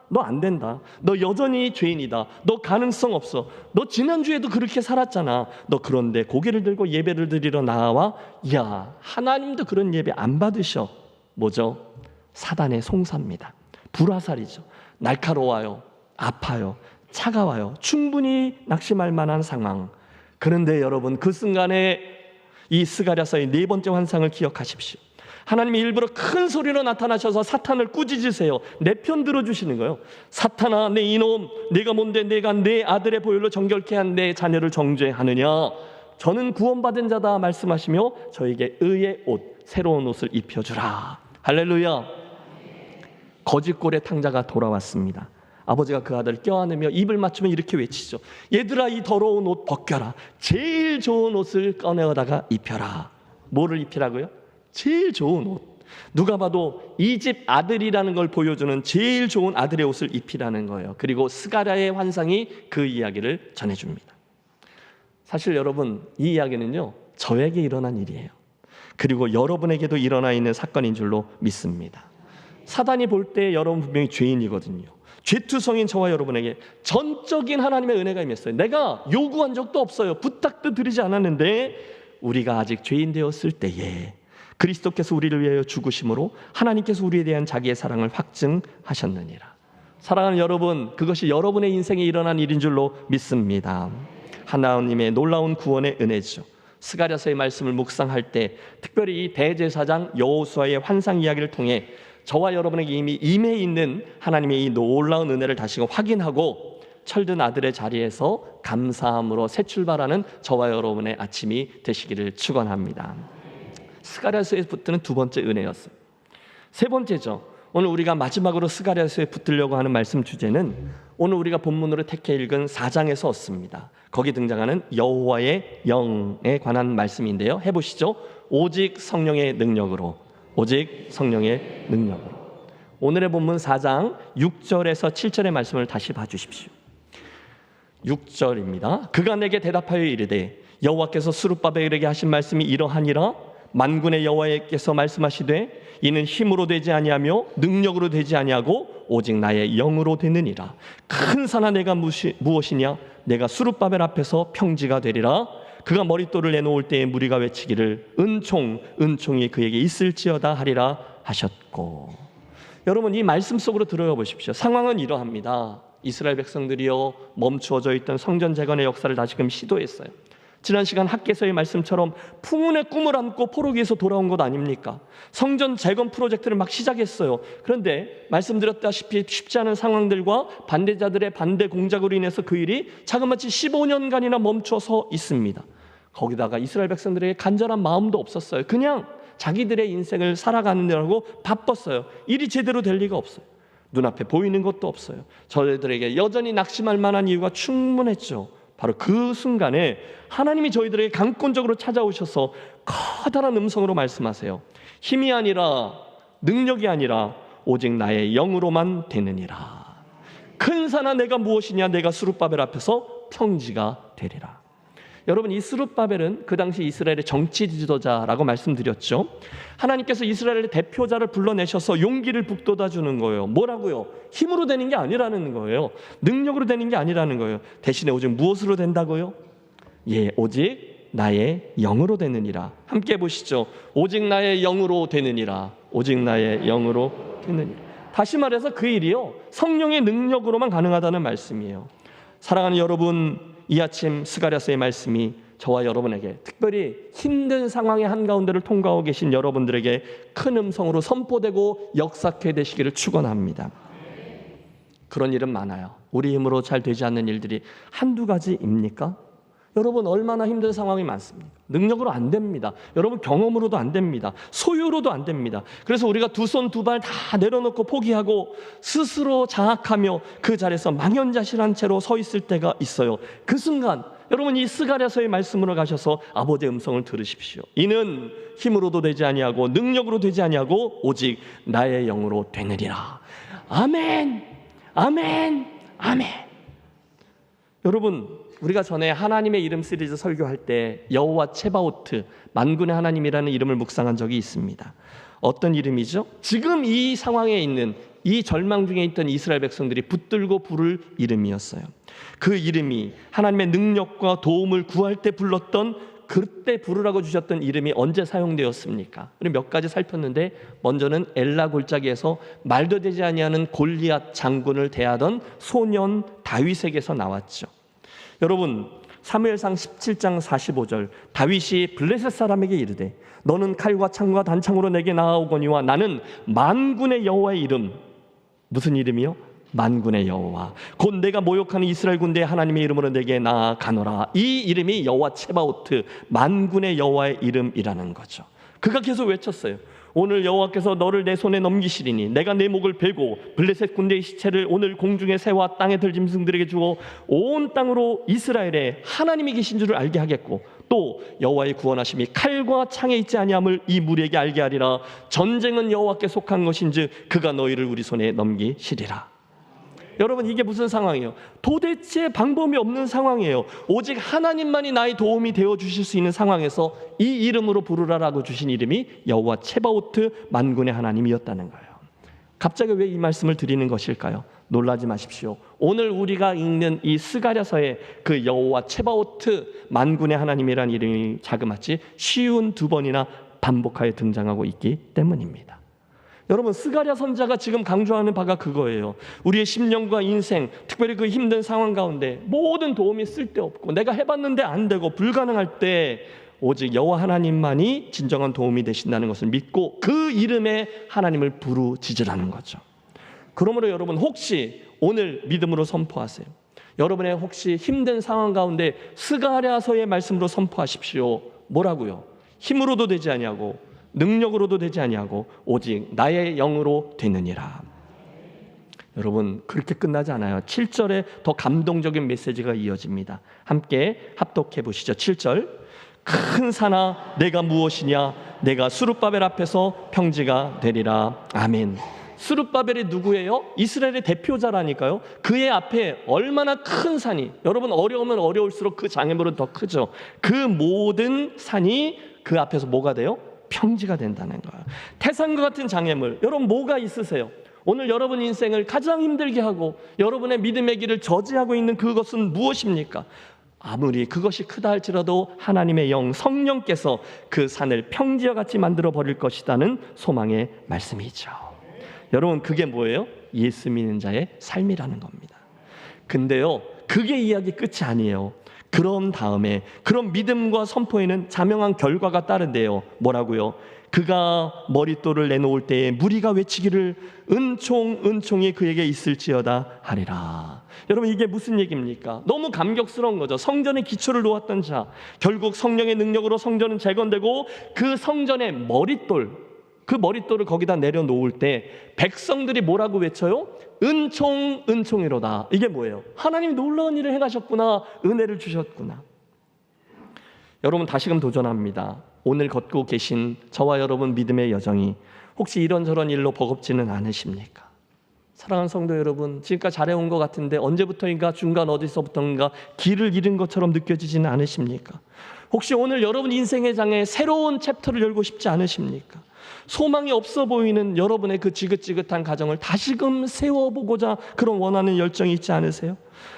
너 안 된다. 너 여전히 죄인이다. 너 가능성 없어. 너 지난주에도 그렇게 살았잖아. 너 그런데 고개를 들고 예배를 드리러 나와? 야, 하나님도 그런 예배 안 받으셔. 뭐죠? 사단의 송사입니다. 불화살이죠. 날카로워요. 아파요. 차가워요. 충분히 낙심할 만한 상황. 그런데 여러분, 그 순간에 이 스가랴서의 네 번째 환상을 기억하십시오. 하나님이 일부러 큰 소리로 나타나셔서 사탄을 꾸짖으세요. 내 편 들어주시는 거예요. 사탄아, 내 이놈, 내가 뭔데 내가 내 아들의 보혈로 정결케 한 내 자녀를 정죄하느냐? 저는 구원받은 자다 말씀하시며 저에게 의의 옷, 새로운 옷을 입혀주라. 할렐루야. 거짓골의 탕자가 돌아왔습니다. 아버지가 그 아들을 껴안으며 입을 맞추며 이렇게 외치죠. 얘들아, 이 더러운 옷 벗겨라. 제일 좋은 옷을 꺼내어다가 입혀라. 뭐를 입히라고요? 제일 좋은 옷. 누가 봐도 이 집 아들이라는 걸 보여주는 제일 좋은 아들의 옷을 입히라는 거예요. 그리고 스가랴의 환상이 그 이야기를 전해줍니다. 사실 여러분, 이 이야기는요, 저에게 일어난 일이에요. 그리고 여러분에게도 일어나 있는 사건인 줄로 믿습니다. 사단이 볼 때 여러분 분명히 죄인이거든요. 죄투성인 저와 여러분에게 전적인 하나님의 은혜가 임했어요. 내가 요구한 적도 없어요. 부탁도 드리지 않았는데 우리가 아직 죄인 되었을 때에 그리스도께서 우리를 위하여 죽으심으로 하나님께서 우리에 대한 자기의 사랑을 확증하셨느니라. 사랑하는 여러분, 그것이 여러분의 인생에 일어난 일인 줄로 믿습니다. 하나님의 놀라운 구원의 은혜죠. 스가랴서의 말씀을 묵상할 때 특별히 이 대제사장 여호수아의 환상 이야기를 통해 저와 여러분에게 이미 임해 있는 하나님의 이 놀라운 은혜를 다시금 확인하고 철든 아들의 자리에서 감사함으로 새 출발하는 저와 여러분의 아침이 되시기를 축원합니다. 스가랴서에 붙드는 두 번째 은혜였어요. 세 번째죠. 오늘 우리가 마지막으로 스가랴서에 붙들려고 하는 말씀 주제는 오늘 우리가 본문으로 택해 읽은 4장에서 얻습니다. 거기 등장하는 여호와의 영에 관한 말씀인데요. 해보시죠. 오직 성령의 능력으로, 오직 성령의 능력으로. 오늘의 본문 4장 6절에서 7절의 말씀을 다시 봐주십시오. 6절입니다. 그가 내게 대답하여 이르되 여호와께서 스룹바벨에게 하신 말씀이 이러하니라. 만군의 여호와께서 말씀하시되 이는 힘으로 되지 아니하며 능력으로 되지 아니하고 오직 나의 영으로 되느니라. 큰 산아 내가 무엇이냐? 내가 스룹바벨 앞에서 평지가 되리라. 그가 머릿돌을 내놓을 때에 무리가 외치기를 은총이 그에게 있을지어다 하리라 하셨고. 여러분, 이 말씀 속으로 들어가 보십시오. 상황은 이러합니다. 이스라엘 백성들이요, 멈추어져 있던 성전 재건의 역사를 다시금 시도했어요. 지난 시간 학개서의 말씀처럼 풍운의 꿈을 안고 포로기에서 돌아온 것 아닙니까? 성전 재건 프로젝트를 막 시작했어요. 그런데 말씀드렸다시피 쉽지 않은 상황들과 반대자들의 반대 공작으로 인해서 그 일이 자그마치 15년간이나 멈춰서 있습니다. 거기다가 이스라엘 백성들에게 간절한 마음도 없었어요. 그냥 자기들의 인생을 살아가는 데라고 바빴어요. 일이 제대로 될 리가 없어요. 눈앞에 보이는 것도 없어요. 저희들에게 여전히 낙심할 만한 이유가 충분했죠. 바로 그 순간에 하나님이 저희들에게 강권적으로 찾아오셔서 커다란 음성으로 말씀하세요. 힘이 아니라 능력이 아니라 오직 나의 영으로만 되느니라. 큰 산아 내가 무엇이냐? 내가 스룹바벨 앞에서 평지가 되리라. 여러분, 이 스룹바벨은 그 당시 이스라엘의 정치 지도자라고 말씀드렸죠. 하나님께서 이스라엘의 대표자를 불러내셔서 용기를 북돋아 주는 거예요. 뭐라고요? 힘으로 되는 게 아니라는 거예요. 능력으로 되는 게 아니라는 거예요. 대신에 오직 무엇으로 된다고요? 오직 나의 영으로 되느니라. 함께 해보시죠. 오직 나의 영으로 되느니라. 오직 나의 영으로 되느니라. 다시 말해서 그 일이요, 성령의 능력으로만 가능하다는 말씀이에요. 사랑하는 여러분, 이 아침 스가랴서의 말씀이 저와 여러분에게, 특별히 힘든 상황의 한가운데를 통과하고 계신 여러분들에게 큰 음성으로 선포되고 역사케 되시기를 축원합니다. 그런 일은 많아요. 우리 힘으로 잘 되지 않는 일들이 한두 가지입니까? 여러분, 얼마나 힘든 상황이 많습니까? 능력으로 안 됩니다. 여러분, 경험으로도 안 됩니다. 소유로도 안 됩니다. 그래서 우리가 두 손 두 발 다 내려놓고 포기하고 스스로 장악하며 그 자리에서 망연자실한 채로 서 있을 때가 있어요. 그 순간 여러분, 이 스가랴서의 말씀으로 가셔서 아버지의 음성을 들으십시오. 이는 힘으로도 되지 아니하고 능력으로 되지 아니하고 오직 나의 영으로 되느니라. 아멘, 아멘, 아멘. 여러분, 우리가 전에 하나님의 이름 시리즈 설교할 때 여호와 체바오트, 만군의 하나님이라는 이름을 묵상한 적이 있습니다. 어떤 이름이죠? 지금 이 상황에 있는, 이 절망 중에 있던 이스라엘 백성들이 붙들고 부를 이름이었어요. 그 이름이 하나님의 능력과 도움을 구할 때 불렀던, 그때 부르라고 주셨던 이름이 언제 사용되었습니까? 우리 몇 가지 살폈는데, 먼저는 엘라 골짜기에서 말도 되지 아니하는 골리앗 장군을 대하던 소년 다윗에게서 나왔죠. 여러분, 사무엘상 17장 45절, 다윗이 블레셋 사람에게 이르되 너는 칼과 창과 단창으로 내게 나아오거니와 나는 만군의 여호와의 이름, 무슨 이름이요? 만군의 여호와, 곧 내가 모욕하는 이스라엘 군대의 하나님의 이름으로 내게 나아가노라. 이 이름이 여호와 체바오트, 만군의 여호와의 이름이라는 거죠. 그가 계속 외쳤어요. 오늘 여호와께서 너를 내 손에 넘기시리니 내가 내 목을 베고 블레셋 군대의 시체를 오늘 공중의 새와 땅에 들 짐승들에게 주어 온 땅으로 이스라엘에 하나님이 계신 줄을 알게 하겠고, 또 여호와의 구원하심이 칼과 창에 있지 아니함을 이 무리에게 알게 하리라. 전쟁은 여호와께 속한 것인즉 그가 너희를 우리 손에 넘기시리라. 여러분, 이게 무슨 상황이에요? 도대체 방법이 없는 상황이에요. 오직 하나님만이 나의 도움이 되어주실 수 있는 상황에서 이 이름으로 부르라라고 주신 이름이 여호와 체바오트, 만군의 하나님이었다는 거예요. 갑자기 왜 이 말씀을 드리는 것일까요? 놀라지 마십시오. 오늘 우리가 읽는 이 스가랴서의 그 여호와 체바오트, 만군의 하나님이라는 이름이 자그마치 52번이나 반복하여 등장하고 있기 때문입니다. 여러분, 스가랴 선지자가 지금 강조하는 바가 그거예요. 우리의 심령과 인생, 특별히 그 힘든 상황 가운데 모든 도움이 쓸데없고 내가 해봤는데 안 되고 불가능할 때 오직 여호와 하나님만이 진정한 도움이 되신다는 것을 믿고 그 이름에 하나님을 부르짖으라는 거죠. 그러므로 여러분 혹시 오늘 믿음으로 선포하세요. 여러분의 혹시 힘든 상황 가운데 스가랴서의 말씀으로 선포하십시오. 뭐라고요? 힘으로도 되지 아니하고 능력으로도 되지 아니하고 오직 나의 영으로 되느니라. 여러분 그렇게 끝나지 않아요. 7절에 더 감동적인 메시지가 이어집니다. 함께 합독해 보시죠. 7절. 큰 산아 내가 무엇이냐? 내가 스룹바벨 앞에서 평지가 되리라. 아멘. 스룹바벨이 누구예요? 이스라엘의 대표자라니까요. 그의 앞에 얼마나 큰 산이, 여러분 어려우면 어려울수록 그 장애물은 더 크죠. 그 모든 산이 그 앞에서 뭐가 돼요? 평지가 된다는 거예요. 태산과 같은 장애물, 여러분 뭐가 있으세요? 오늘 여러분 인생을 가장 힘들게 하고 여러분의 믿음의 길을 저지하고 있는 그것은 무엇입니까? 아무리 그것이 크다 할지라도 하나님의 영 성령께서 그 산을 평지와 같이 만들어 버릴 것이라는 소망의 말씀이죠. 여러분 그게 뭐예요? 예수 믿는 자의 삶이라는 겁니다. 근데요 그게 이야기 끝이 아니에요. 그런 다음에 그런 믿음과 선포에는 자명한 결과가 따른대요. 뭐라고요? 그가 머릿돌을 내놓을 때에 무리가 외치기를 은총 은총이 그에게 있을지어다 하리라. 여러분 이게 무슨 얘기입니까? 너무 감격스러운 거죠. 성전의 기초를 놓았던 자, 결국 성령의 능력으로 성전은 재건되고 그 성전의 머릿돌, 그 머릿돌을 거기다 내려놓을 때 백성들이 뭐라고 외쳐요? 은총 은총이로다. 이게 뭐예요? 하나님이 놀라운 일을 행하셨구나, 은혜를 주셨구나. 여러분 다시금 도전합니다. 오늘 걷고 계신 저와 여러분 믿음의 여정이 혹시 이런저런 일로 버겁지는 않으십니까? 사랑하는 성도 여러분, 지금까지 잘해온 것 같은데 언제부터인가 중간 어디서부터인가 길을 잃은 것처럼 느껴지지는 않으십니까? 혹시 오늘 여러분 인생의 장에 새로운 챕터를 열고 싶지 않으십니까? 소망이 없어 보이는 여러분의 그 지긋지긋한 가정을 다시금 세워보고자 그런 원하는 열정이 있지 않으세요?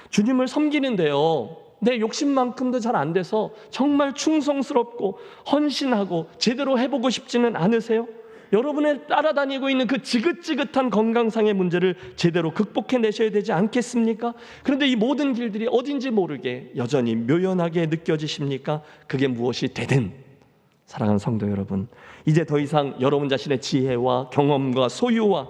주님을 섬기는데요 내 욕심만큼도 잘 안 돼서 정말 충성스럽고 헌신하고 제대로 해보고 싶지는 않으세요? 여러분의 따라다니고 있는 그 지긋지긋한 건강상의 문제를 제대로 극복해내셔야 되지 않겠습니까? 그런데 이 모든 길들이 어딘지 모르게 여전히 묘연하게 느껴지십니까? 그게 무엇이 되든 사랑하는 성도 여러분, 이제 더 이상 여러분 자신의 지혜와 경험과 소유와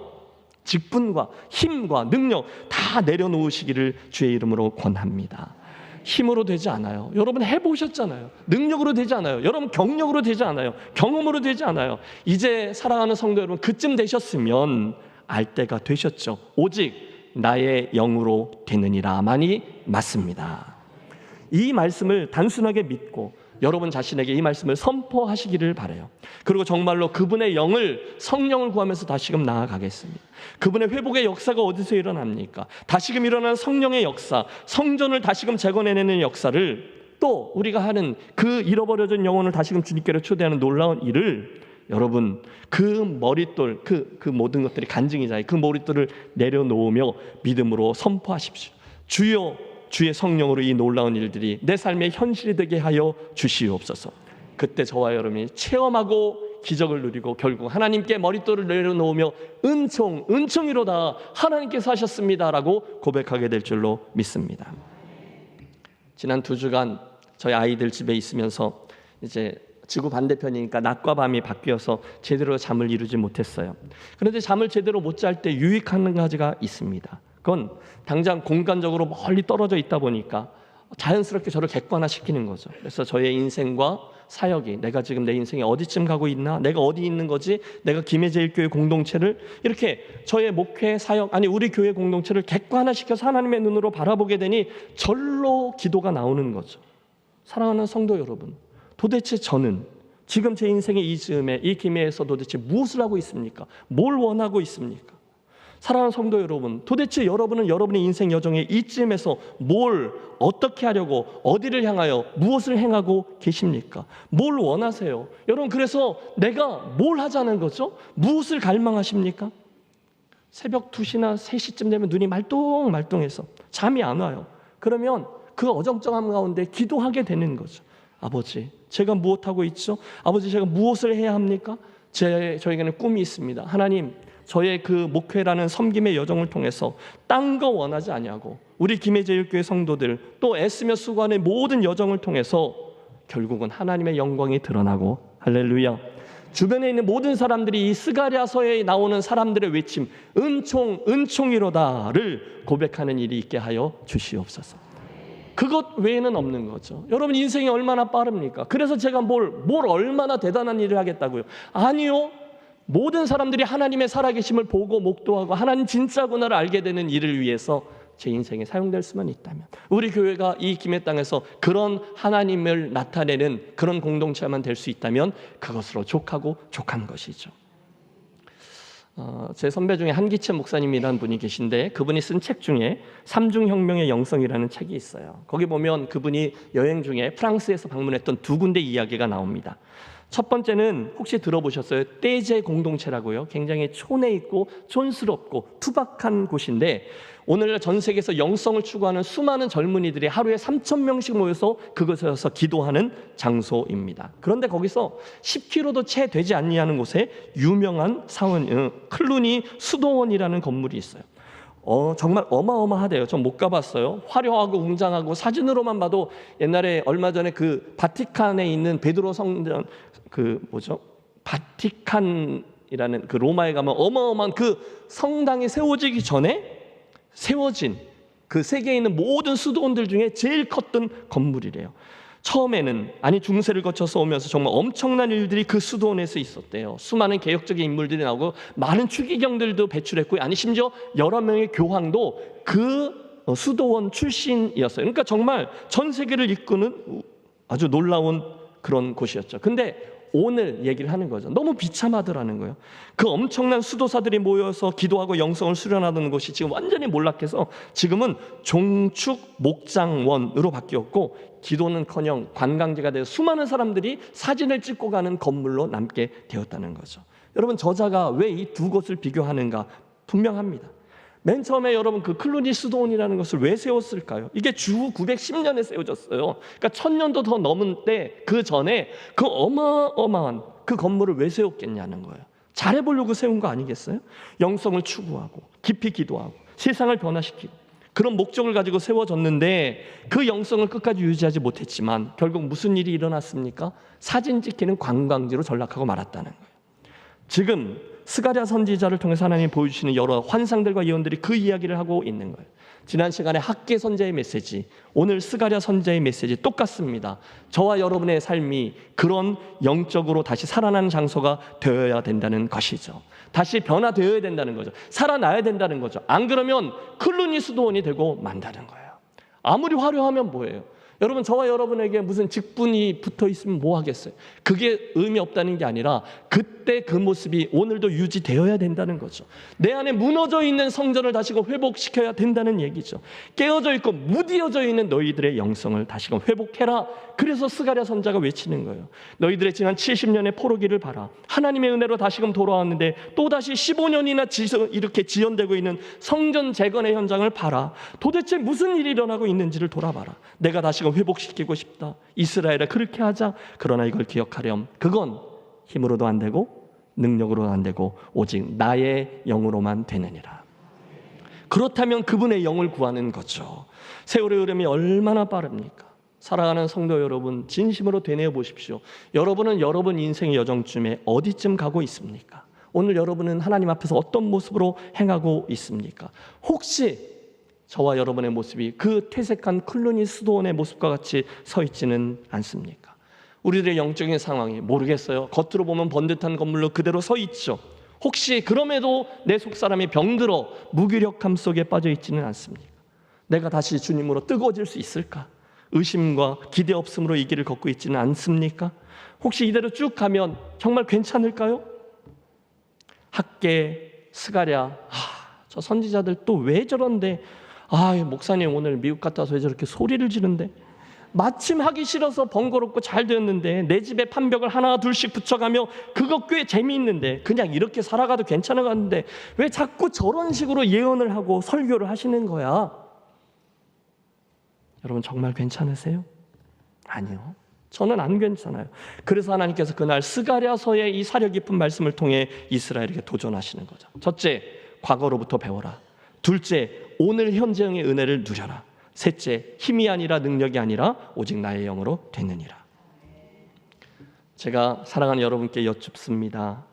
직분과 힘과 능력 다 내려놓으시기를 주의 이름으로 권합니다. 힘으로 되지 않아요. 여러분 해보셨잖아요. 능력으로 되지 않아요. 여러분 경력으로 되지 않아요. 경험으로 되지 않아요. 이제 사랑하는 성도 여러분, 그쯤 되셨으면 알 때가 되셨죠. 오직 나의 영으로 되느니라만이 맞습니다. 이 말씀을 단순하게 믿고 여러분 자신에게 이 말씀을 선포하시기를 바라요. 그리고 정말로 그분의 영을, 성령을 구하면서 다시금 나아가겠습니다. 그분의 회복의 역사가 어디서 일어납니까? 다시금 일어난 성령의 역사, 성전을 다시금 재건해내는 역사를, 또 우리가 하는 그 잃어버려진 영혼을 다시금 주님께로 초대하는 놀라운 일을 여러분 그 머릿돌, 그 모든 것들이 간증이잖아요. 그 머릿돌을 내려놓으며 믿음으로 선포하십시오. 주여, 주의 성령으로 이 놀라운 일들이 내 삶의 현실이 되게 하여 주시옵소서. 그때 저와 여러분이 체험하고 기적을 누리고 결국 하나님께 머릿돌을 내려놓으며 은총이로다 하나님께서 하셨습니다 라고 고백하게 될 줄로 믿습니다. 지난 2주간 저희 아이들 집에 있으면서 이제 지구 반대편이니까 낮과 밤이 바뀌어서 제대로 잠을 이루지 못했어요. 그런데 잠을 제대로 못 잘 때 유익한 한 가지가 있습니다. 그건 당장 공간적으로 멀리 떨어져 있다 보니까 자연스럽게 저를 객관화시키는 거죠. 그래서 저의 인생과 사역이, 내가 지금 내 인생이 어디쯤 가고 있나, 내가 어디 있는 거지, 내가 김해제일교회 공동체를 이렇게 저의 목회, 사역, 아니 우리 교회 공동체를 객관화시켜서 하나님의 눈으로 바라보게 되니 절로 기도가 나오는 거죠. 사랑하는 성도 여러분, 도대체 저는 지금 제 인생의 이 즈음에 이 김해에서 도대체 무엇을 하고 있습니까? 뭘 원하고 있습니까? 사랑하는 성도 여러분, 도대체 여러분은 여러분의 인생 여정에 이쯤에서 뭘 어떻게 하려고, 어디를 향하여 무엇을 행하고 계십니까? 뭘 원하세요? 여러분, 그래서 내가 뭘 하자는 거죠? 무엇을 갈망하십니까? 새벽 2시나 3시쯤 되면 눈이 말똥말똥해서 잠이 안 와요. 그러면 그 어정쩡함 가운데 기도하게 되는 거죠. 아버지, 제가 무엇하고 있죠? 아버지, 제가 무엇을 해야 합니까? 저에게는 꿈이 있습니다. 하나님, 저의 그 목회라는 섬김의 여정을 통해서 딴 거 원하지 아니하고 우리 김해제일교회 성도들 또 애쓰며 수고하는 모든 여정을 통해서 결국은 하나님의 영광이 드러나고, 할렐루야. 주변에 있는 모든 사람들이 이 스가랴서에 나오는 사람들의 외침, 은총 은총이로다를 고백하는 일이 있게 하여 주시옵소서. 그것 외에는 없는 거죠. 여러분, 인생이 얼마나 빠릅니까? 그래서 제가 뭘 얼마나 대단한 일을 하겠다고요? 아니요. 모든 사람들이 하나님의 살아계심을 보고 목도하고 하나님 진짜구나를 알게 되는 일을 위해서 제 인생에 사용될 수만 있다면, 우리 교회가 이 김해 땅에서 그런 하나님을 나타내는 그런 공동체만 될 수 있다면 그것으로 족하고 족한 것이죠. 제 선배 중에 한기찬 목사님이라는 분이 계신데, 그분이 쓴 책 중에 삼중혁명의 영성이라는 책이 있어요. 거기 보면 그분이 여행 중에 프랑스에서 방문했던 두 군데 이야기가 나옵니다. 첫 번째는 혹시 들어보셨어요? 떼제 공동체라고요. 굉장히 촌에 있고 촌스럽고 투박한 곳인데, 오늘날 전 세계에서 영성을 추구하는 수많은 젊은이들이 하루에 3,000명씩 모여서 그곳에서 기도하는 장소입니다. 그런데 거기서 10km도 채 되지 않는 곳에 유명한 사원, 클루니 수도원이라는 건물이 있어요. 정말 어마어마하대요. 전 못 가봤어요. 화려하고 웅장하고 사진으로만 봐도, 옛날에 얼마 전에 그 바티칸에 있는 베드로 성전, 바티칸이라는 그 로마에 가면 어마어마한 그 성당이 세워지기 전에 세워진 그 세계에 있는 모든 수도원들 중에 제일 컸던 건물이래요. 처음에는, 중세를 거쳐서 오면서 정말 엄청난 일들이 그 수도원에서 있었대요. 수많은 개혁적인 인물들이 나오고 많은 추기경들도 배출했고, 심지어 여러 명의 교황도 그 수도원 출신이었어요. 그러니까 정말 전 세계를 이끄는 아주 놀라운 그런 곳이었죠. 근데 오늘 얘기를 하는 거죠. 너무 비참하더라는 거예요. 그 엄청난 수도사들이 모여서 기도하고 영성을 수련하던 곳이 지금 완전히 몰락해서 지금은 종축 목장원으로 바뀌었고, 기도는커녕 관광지가 되어 수많은 사람들이 사진을 찍고 가는 건물로 남게 되었다는 거죠. 여러분, 저자가 왜 이 두 곳을 비교하는가 분명합니다. 맨 처음에 여러분, 그 클루니 수도원이라는 것을 왜 세웠을까요? 이게 주후 910년에 세워졌어요. 그러니까 1000년도 더 넘은 때, 그 전에 그 어마어마한 그 건물을 왜 세웠겠냐는 거예요. 잘해보려고 세운 거 아니겠어요? 영성을 추구하고 깊이 기도하고 세상을 변화시키고 그런 목적을 가지고 세워졌는데, 그 영성을 끝까지 유지하지 못했지만 결국 무슨 일이 일어났습니까? 사진 찍히는 관광지로 전락하고 말았다는 거예요. 지금 스가랴 선지자를 통해서 하나님이 보여주시는 여러 환상들과 예언들이 그 이야기를 하고 있는 거예요. 지난 시간에 학개 선지자의 메시지, 오늘 스가랴 선지자의 메시지 똑같습니다. 저와 여러분의 삶이 그런 영적으로 다시 살아나는 장소가 되어야 된다는 것이죠. 다시 변화되어야 된다는 거죠. 살아나야 된다는 거죠. 안 그러면 클루니 수도원이 되고 만다는 거예요. 아무리 화려하면 뭐예요? 여러분, 저와 여러분에게 무슨 직분이 붙어 있으면 뭐 하겠어요? 그게 의미 없다는 게 아니라 그때 그 모습이 오늘도 유지되어야 된다는 거죠. 내 안에 무너져 있는 성전을 다시금 회복시켜야 된다는 얘기죠. 깨어져 있고 무디어져 있는 너희들의 영성을 다시금 회복해라. 그래서 스가랴 선지자가 외치는 거예요. 너희들의 지난 70년의 포로기를 봐라. 하나님의 은혜로 다시금 돌아왔는데 또다시 15년이나 이렇게 지연되고 있는 성전 재건의 현장을 봐라. 도대체 무슨 일이 일어나고 있는지를 돌아봐라. 내가 다시금 회복시키고 싶다. 이스라엘아, 그렇게 하자. 그러나 이걸 기억하렴. 그건 힘으로도 안 되고 능력으로도 안 되고 오직 나의 영으로만 되느니라. 그렇다면 그분의 영을 구하는 거죠. 세월의 흐름이 얼마나 빠릅니까? 사랑하는 성도 여러분, 진심으로 되뇌어 보십시오. 여러분은 여러분 인생의 여정쯤에 어디쯤 가고 있습니까? 오늘 여러분은 하나님 앞에서 어떤 모습으로 행하고 있습니까? 혹시 저와 여러분의 모습이 그 퇴색한 클루니 수도원의 모습과 같이 서 있지는 않습니까? 우리들의 영적인 상황이 모르겠어요. 겉으로 보면 번듯한 건물로 그대로 서 있죠. 혹시 그럼에도 내 속사람이 병들어 무기력함 속에 빠져 있지는 않습니까? 내가 다시 주님으로 뜨거워질 수 있을까? 의심과 기대 없음으로 이 길을 걷고 있지는 않습니까? 혹시 이대로 쭉 가면 정말 괜찮을까요? 학개, 스가랴, 저 선지자들 또 왜 저런데, 목사님 오늘 미국 갔다 와서 왜 저렇게 소리를 지른데, 마침 하기 싫어서 번거롭고 잘 되었는데 내 집에 판벽을 하나 둘씩 붙여가며 그거 꽤 재미있는데 그냥 이렇게 살아가도 괜찮은 것 같은데 왜 자꾸 저런 식으로 예언을 하고 설교를 하시는 거야? 여러분, 정말 괜찮으세요? 아니요, 저는 안 괜찮아요. 그래서 하나님께서 그날 스가랴서의 이 사려 깊은 말씀을 통해 이스라엘에게 도전하시는 거죠. 첫째, 과거로부터 배워라. 둘째, 오늘 현재형의 은혜를 누려라. 셋째, 힘이 아니라 능력이 아니라 오직 나의 영으로 되느니라. 제가 사랑하는 여러분께 여쭙습니다.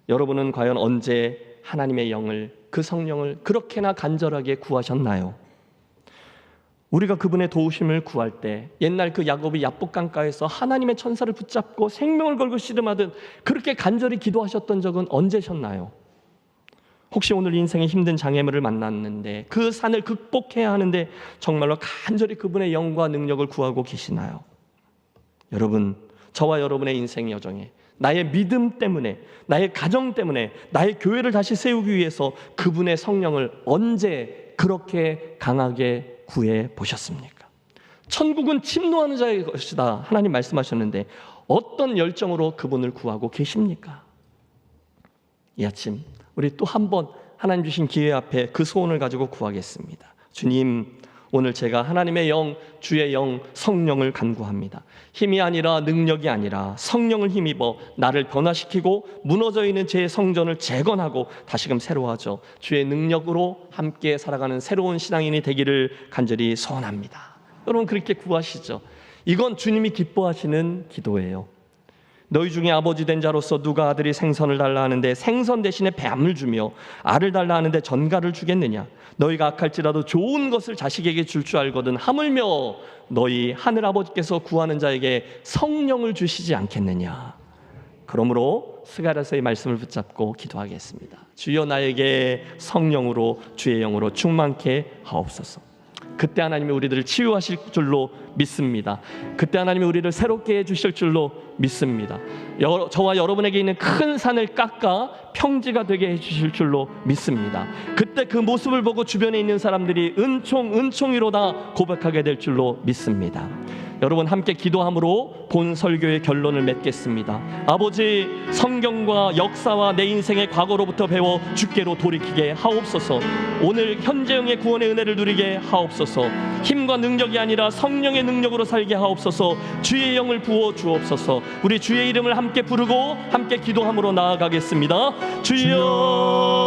여러분은 과연 언제 하나님의 영을, 그 성령을 그렇게나 간절하게 구하셨나요? 우리가 그분의 도우심을 구할 때 옛날 그 야곱이 야복강가에서 하나님의 천사를 붙잡고 생명을 걸고 씨름하듯 그렇게 간절히 기도하셨던 적은 언제셨나요? 혹시 오늘 인생의 힘든 장애물을 만났는데 그 산을 극복해야 하는데 정말로 간절히 그분의 영과 능력을 구하고 계시나요? 여러분, 저와 여러분의 인생 여정에 나의 믿음 때문에, 나의 가정 때문에, 나의 교회를 다시 세우기 위해서 그분의 성령을 언제 그렇게 강하게 구해 보셨습니까? 천국은 침노하는 자의 것이다, 하나님 말씀하셨는데 어떤 열정으로 그분을 구하고 계십니까? 이 아침 우리 또 한 번 하나님 주신 기회 앞에 그 소원을 가지고 구하겠습니다. 주님, 오늘 제가 하나님의 영, 주의 영, 성령을 간구합니다. 힘이 아니라 능력이 아니라 성령을 힘입어 나를 변화시키고 무너져 있는 제 성전을 재건하고 다시금 새로워하죠. 주의 능력으로 함께 살아가는 새로운 신앙인이 되기를 간절히 소원합니다. 여러분, 그렇게 구하시죠. 이건 주님이 기뻐하시는 기도예요. 너희 중에 아버지 된 자로서 누가 아들이 생선을 달라 하는데 생선 대신에 뱀을 주며 알을 달라 하는데 전갈을 주겠느냐? 너희가 악할지라도 좋은 것을 자식에게 줄 줄 알거든 하물며 너희 하늘 아버지께서 구하는 자에게 성령을 주시지 않겠느냐? 그러므로 스가랴서의 말씀을 붙잡고 기도하겠습니다. 주여, 나에게 성령으로 주의 영으로 충만케 하옵소서. 그때 하나님이 우리들을 치유하실 줄로 믿습니다. 그때 하나님이 우리를 새롭게 해주실 줄로 믿습니다. 저와 여러분에게 있는 큰 산을 깎아 평지가 되게 해주실 줄로 믿습니다. 그때 그 모습을 보고 주변에 있는 사람들이 은총이로다 고백하게 될 줄로 믿습니다. 여러분, 함께 기도함으로 본 설교의 결론을 맺겠습니다. 아버지, 성경과 역사와 내 인생의 과거로부터 배워 주께로 돌이키게 하옵소서. 오늘 현재형의 구원의 은혜를 누리게 하옵소서. 힘과 능력이 아니라 성령의 능력으로 살게 하옵소서. 주의 영을 부어 주옵소서. 우리 주의 이름을 함께 부르고 함께 기도함으로 나아가겠습니다. 주여,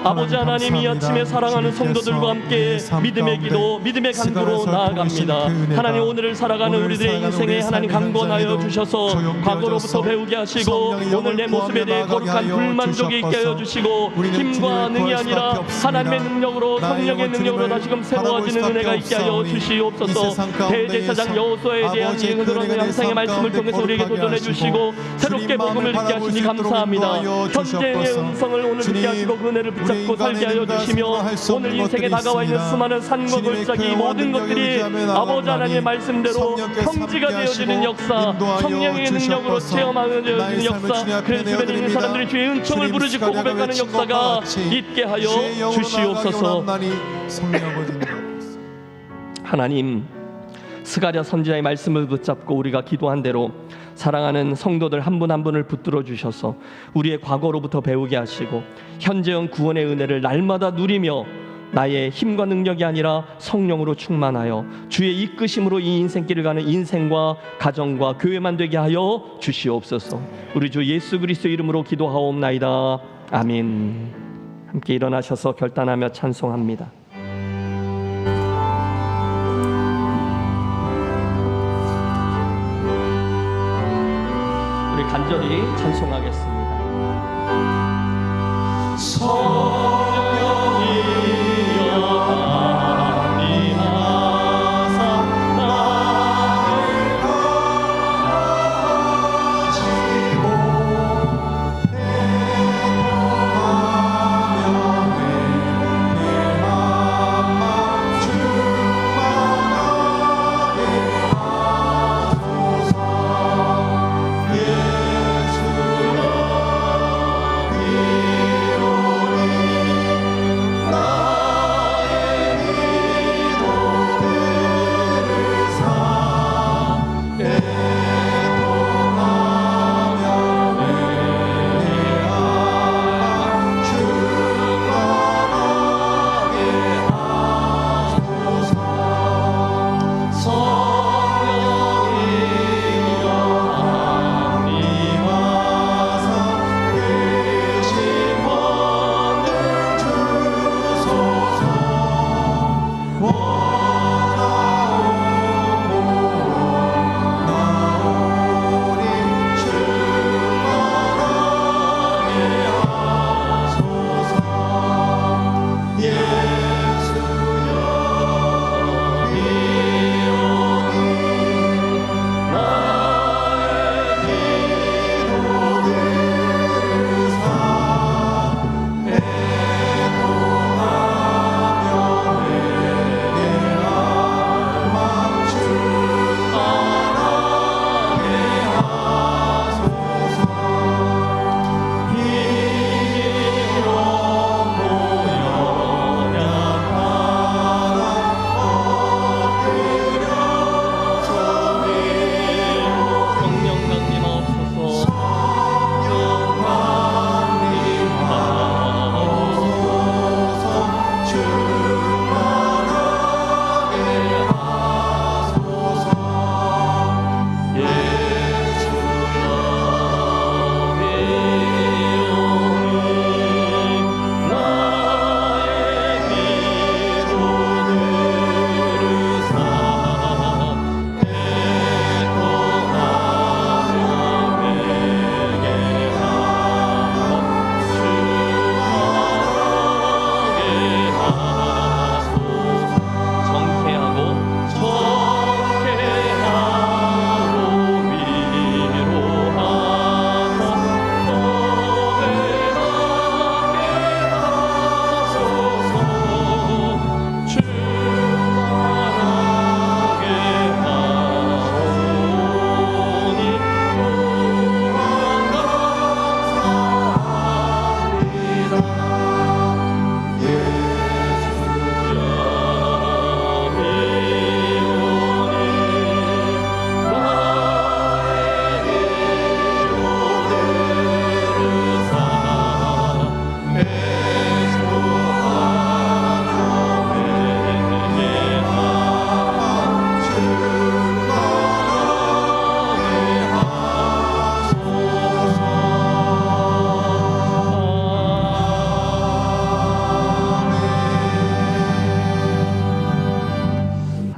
아버지 하나님, 이 아침에 사랑하는 성도들과 함께 믿음의 기도, 믿음의 간구로 나아갑니다. 하나님, 오늘을 살아가는 우리들의 인생에 하나님 강권하여 주셔서 과거로부터 배우게 하시고 오늘 내 모습에 대해 거룩한 불만족이 있게 하여 주시고 힘과 능이 아니라 하나님의 능력으로, 성령의 능력으로 다시금 새로워지는 은혜가 있게 하여 주시옵소서. 대제사장 여호수아에 대한 그런 양상의 말씀을 통해서 우리에게 도전해 주시고 새롭게 복음을 듣게 하시니 감사합니다. 현재의 음성을 오늘 듣게 하시고 그 은혜를 붙잡고 살게 하여 주시며 오늘 인생에 다가와 있는 수많은 산과 골짜기 모든 것들이 아버지 하나님의 말씀대로 평지가 되어지는 역사, 성령의 능력으로 체험하는 역사, 그래서 주변에 있는 사람들이 주의 은총을 부르짖고 고백하는 역사가 있게 하여 주시옵소서. 하나님, 스가랴 선지자의 말씀을 붙잡고 우리가 기도한 대로 사랑하는 성도들 한 분 한 분을 붙들어 주셔서 우리의 과거로부터 배우게 하시고 현재형 구원의 은혜를 날마다 누리며 나의 힘과 능력이 아니라 성령으로 충만하여 주의 이끄심으로 이 인생길을 가는 인생과 가정과 교회만 되게 하여 주시옵소서. 우리 주 예수 그리스도의 이름으로 기도하옵나이다. 아멘. 함께 일어나셔서 결단하며 찬송합니다. 우리 간절히 찬송하겠습니다. 예수여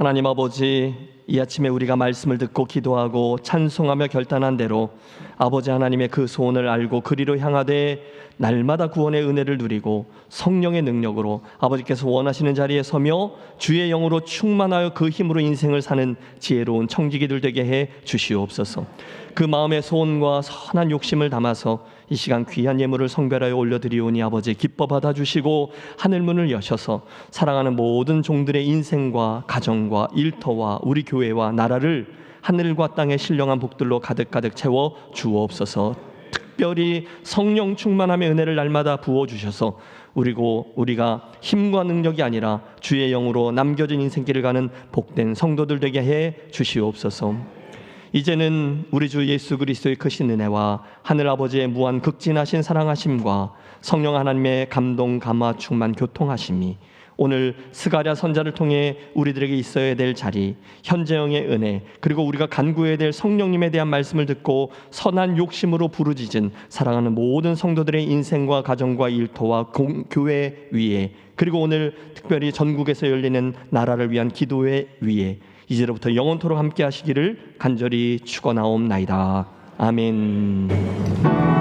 하나님 아버지, 이 아침에 우리가 말씀을 듣고 기도하고 찬송하며 결단한 대로 아버지 하나님의 그 소원을 알고 그리로 향하되 날마다 구원의 은혜를 누리고 성령의 능력으로 아버지께서 원하시는 자리에 서며 주의 영으로 충만하여 그 힘으로 인생을 사는 지혜로운 청지기들 되게 해 주시옵소서. 그 마음의 소원과 선한 욕심을 담아서 이 시간 귀한 예물을 성별하여 올려드리오니 아버지 기뻐 받아주시고 하늘문을 여셔서 사랑하는 모든 종들의 인생과 가정과 일터와 우리 교회와 나라를 하늘과 땅의 신령한 복들로 가득가득 채워 주옵소서. 특별히 성령 충만함의 은혜를 날마다 부어주셔서 우리가 힘과 능력이 아니라 주의 영으로 남겨진 인생길을 가는 복된 성도들 되게 해 주시옵소서. 이제는 우리 주 예수 그리스도의 크신 은혜와 하늘 아버지의 무한 극진하신 사랑하심과 성령 하나님의 감동 감화 충만 교통하심이 오늘 스가랴 선자를 통해 우리들에게 있어야 될 자리, 현재형의 은혜, 그리고 우리가 간구해야 될 성령님에 대한 말씀을 듣고 선한 욕심으로 부르짖은 사랑하는 모든 성도들의 인생과 가정과 일터와 교회 위에, 그리고 오늘 특별히 전국에서 열리는 나라를 위한 기도회 위에 이제로부터 영원토록 함께 하시기를 간절히 축원하옵나이다. 아멘.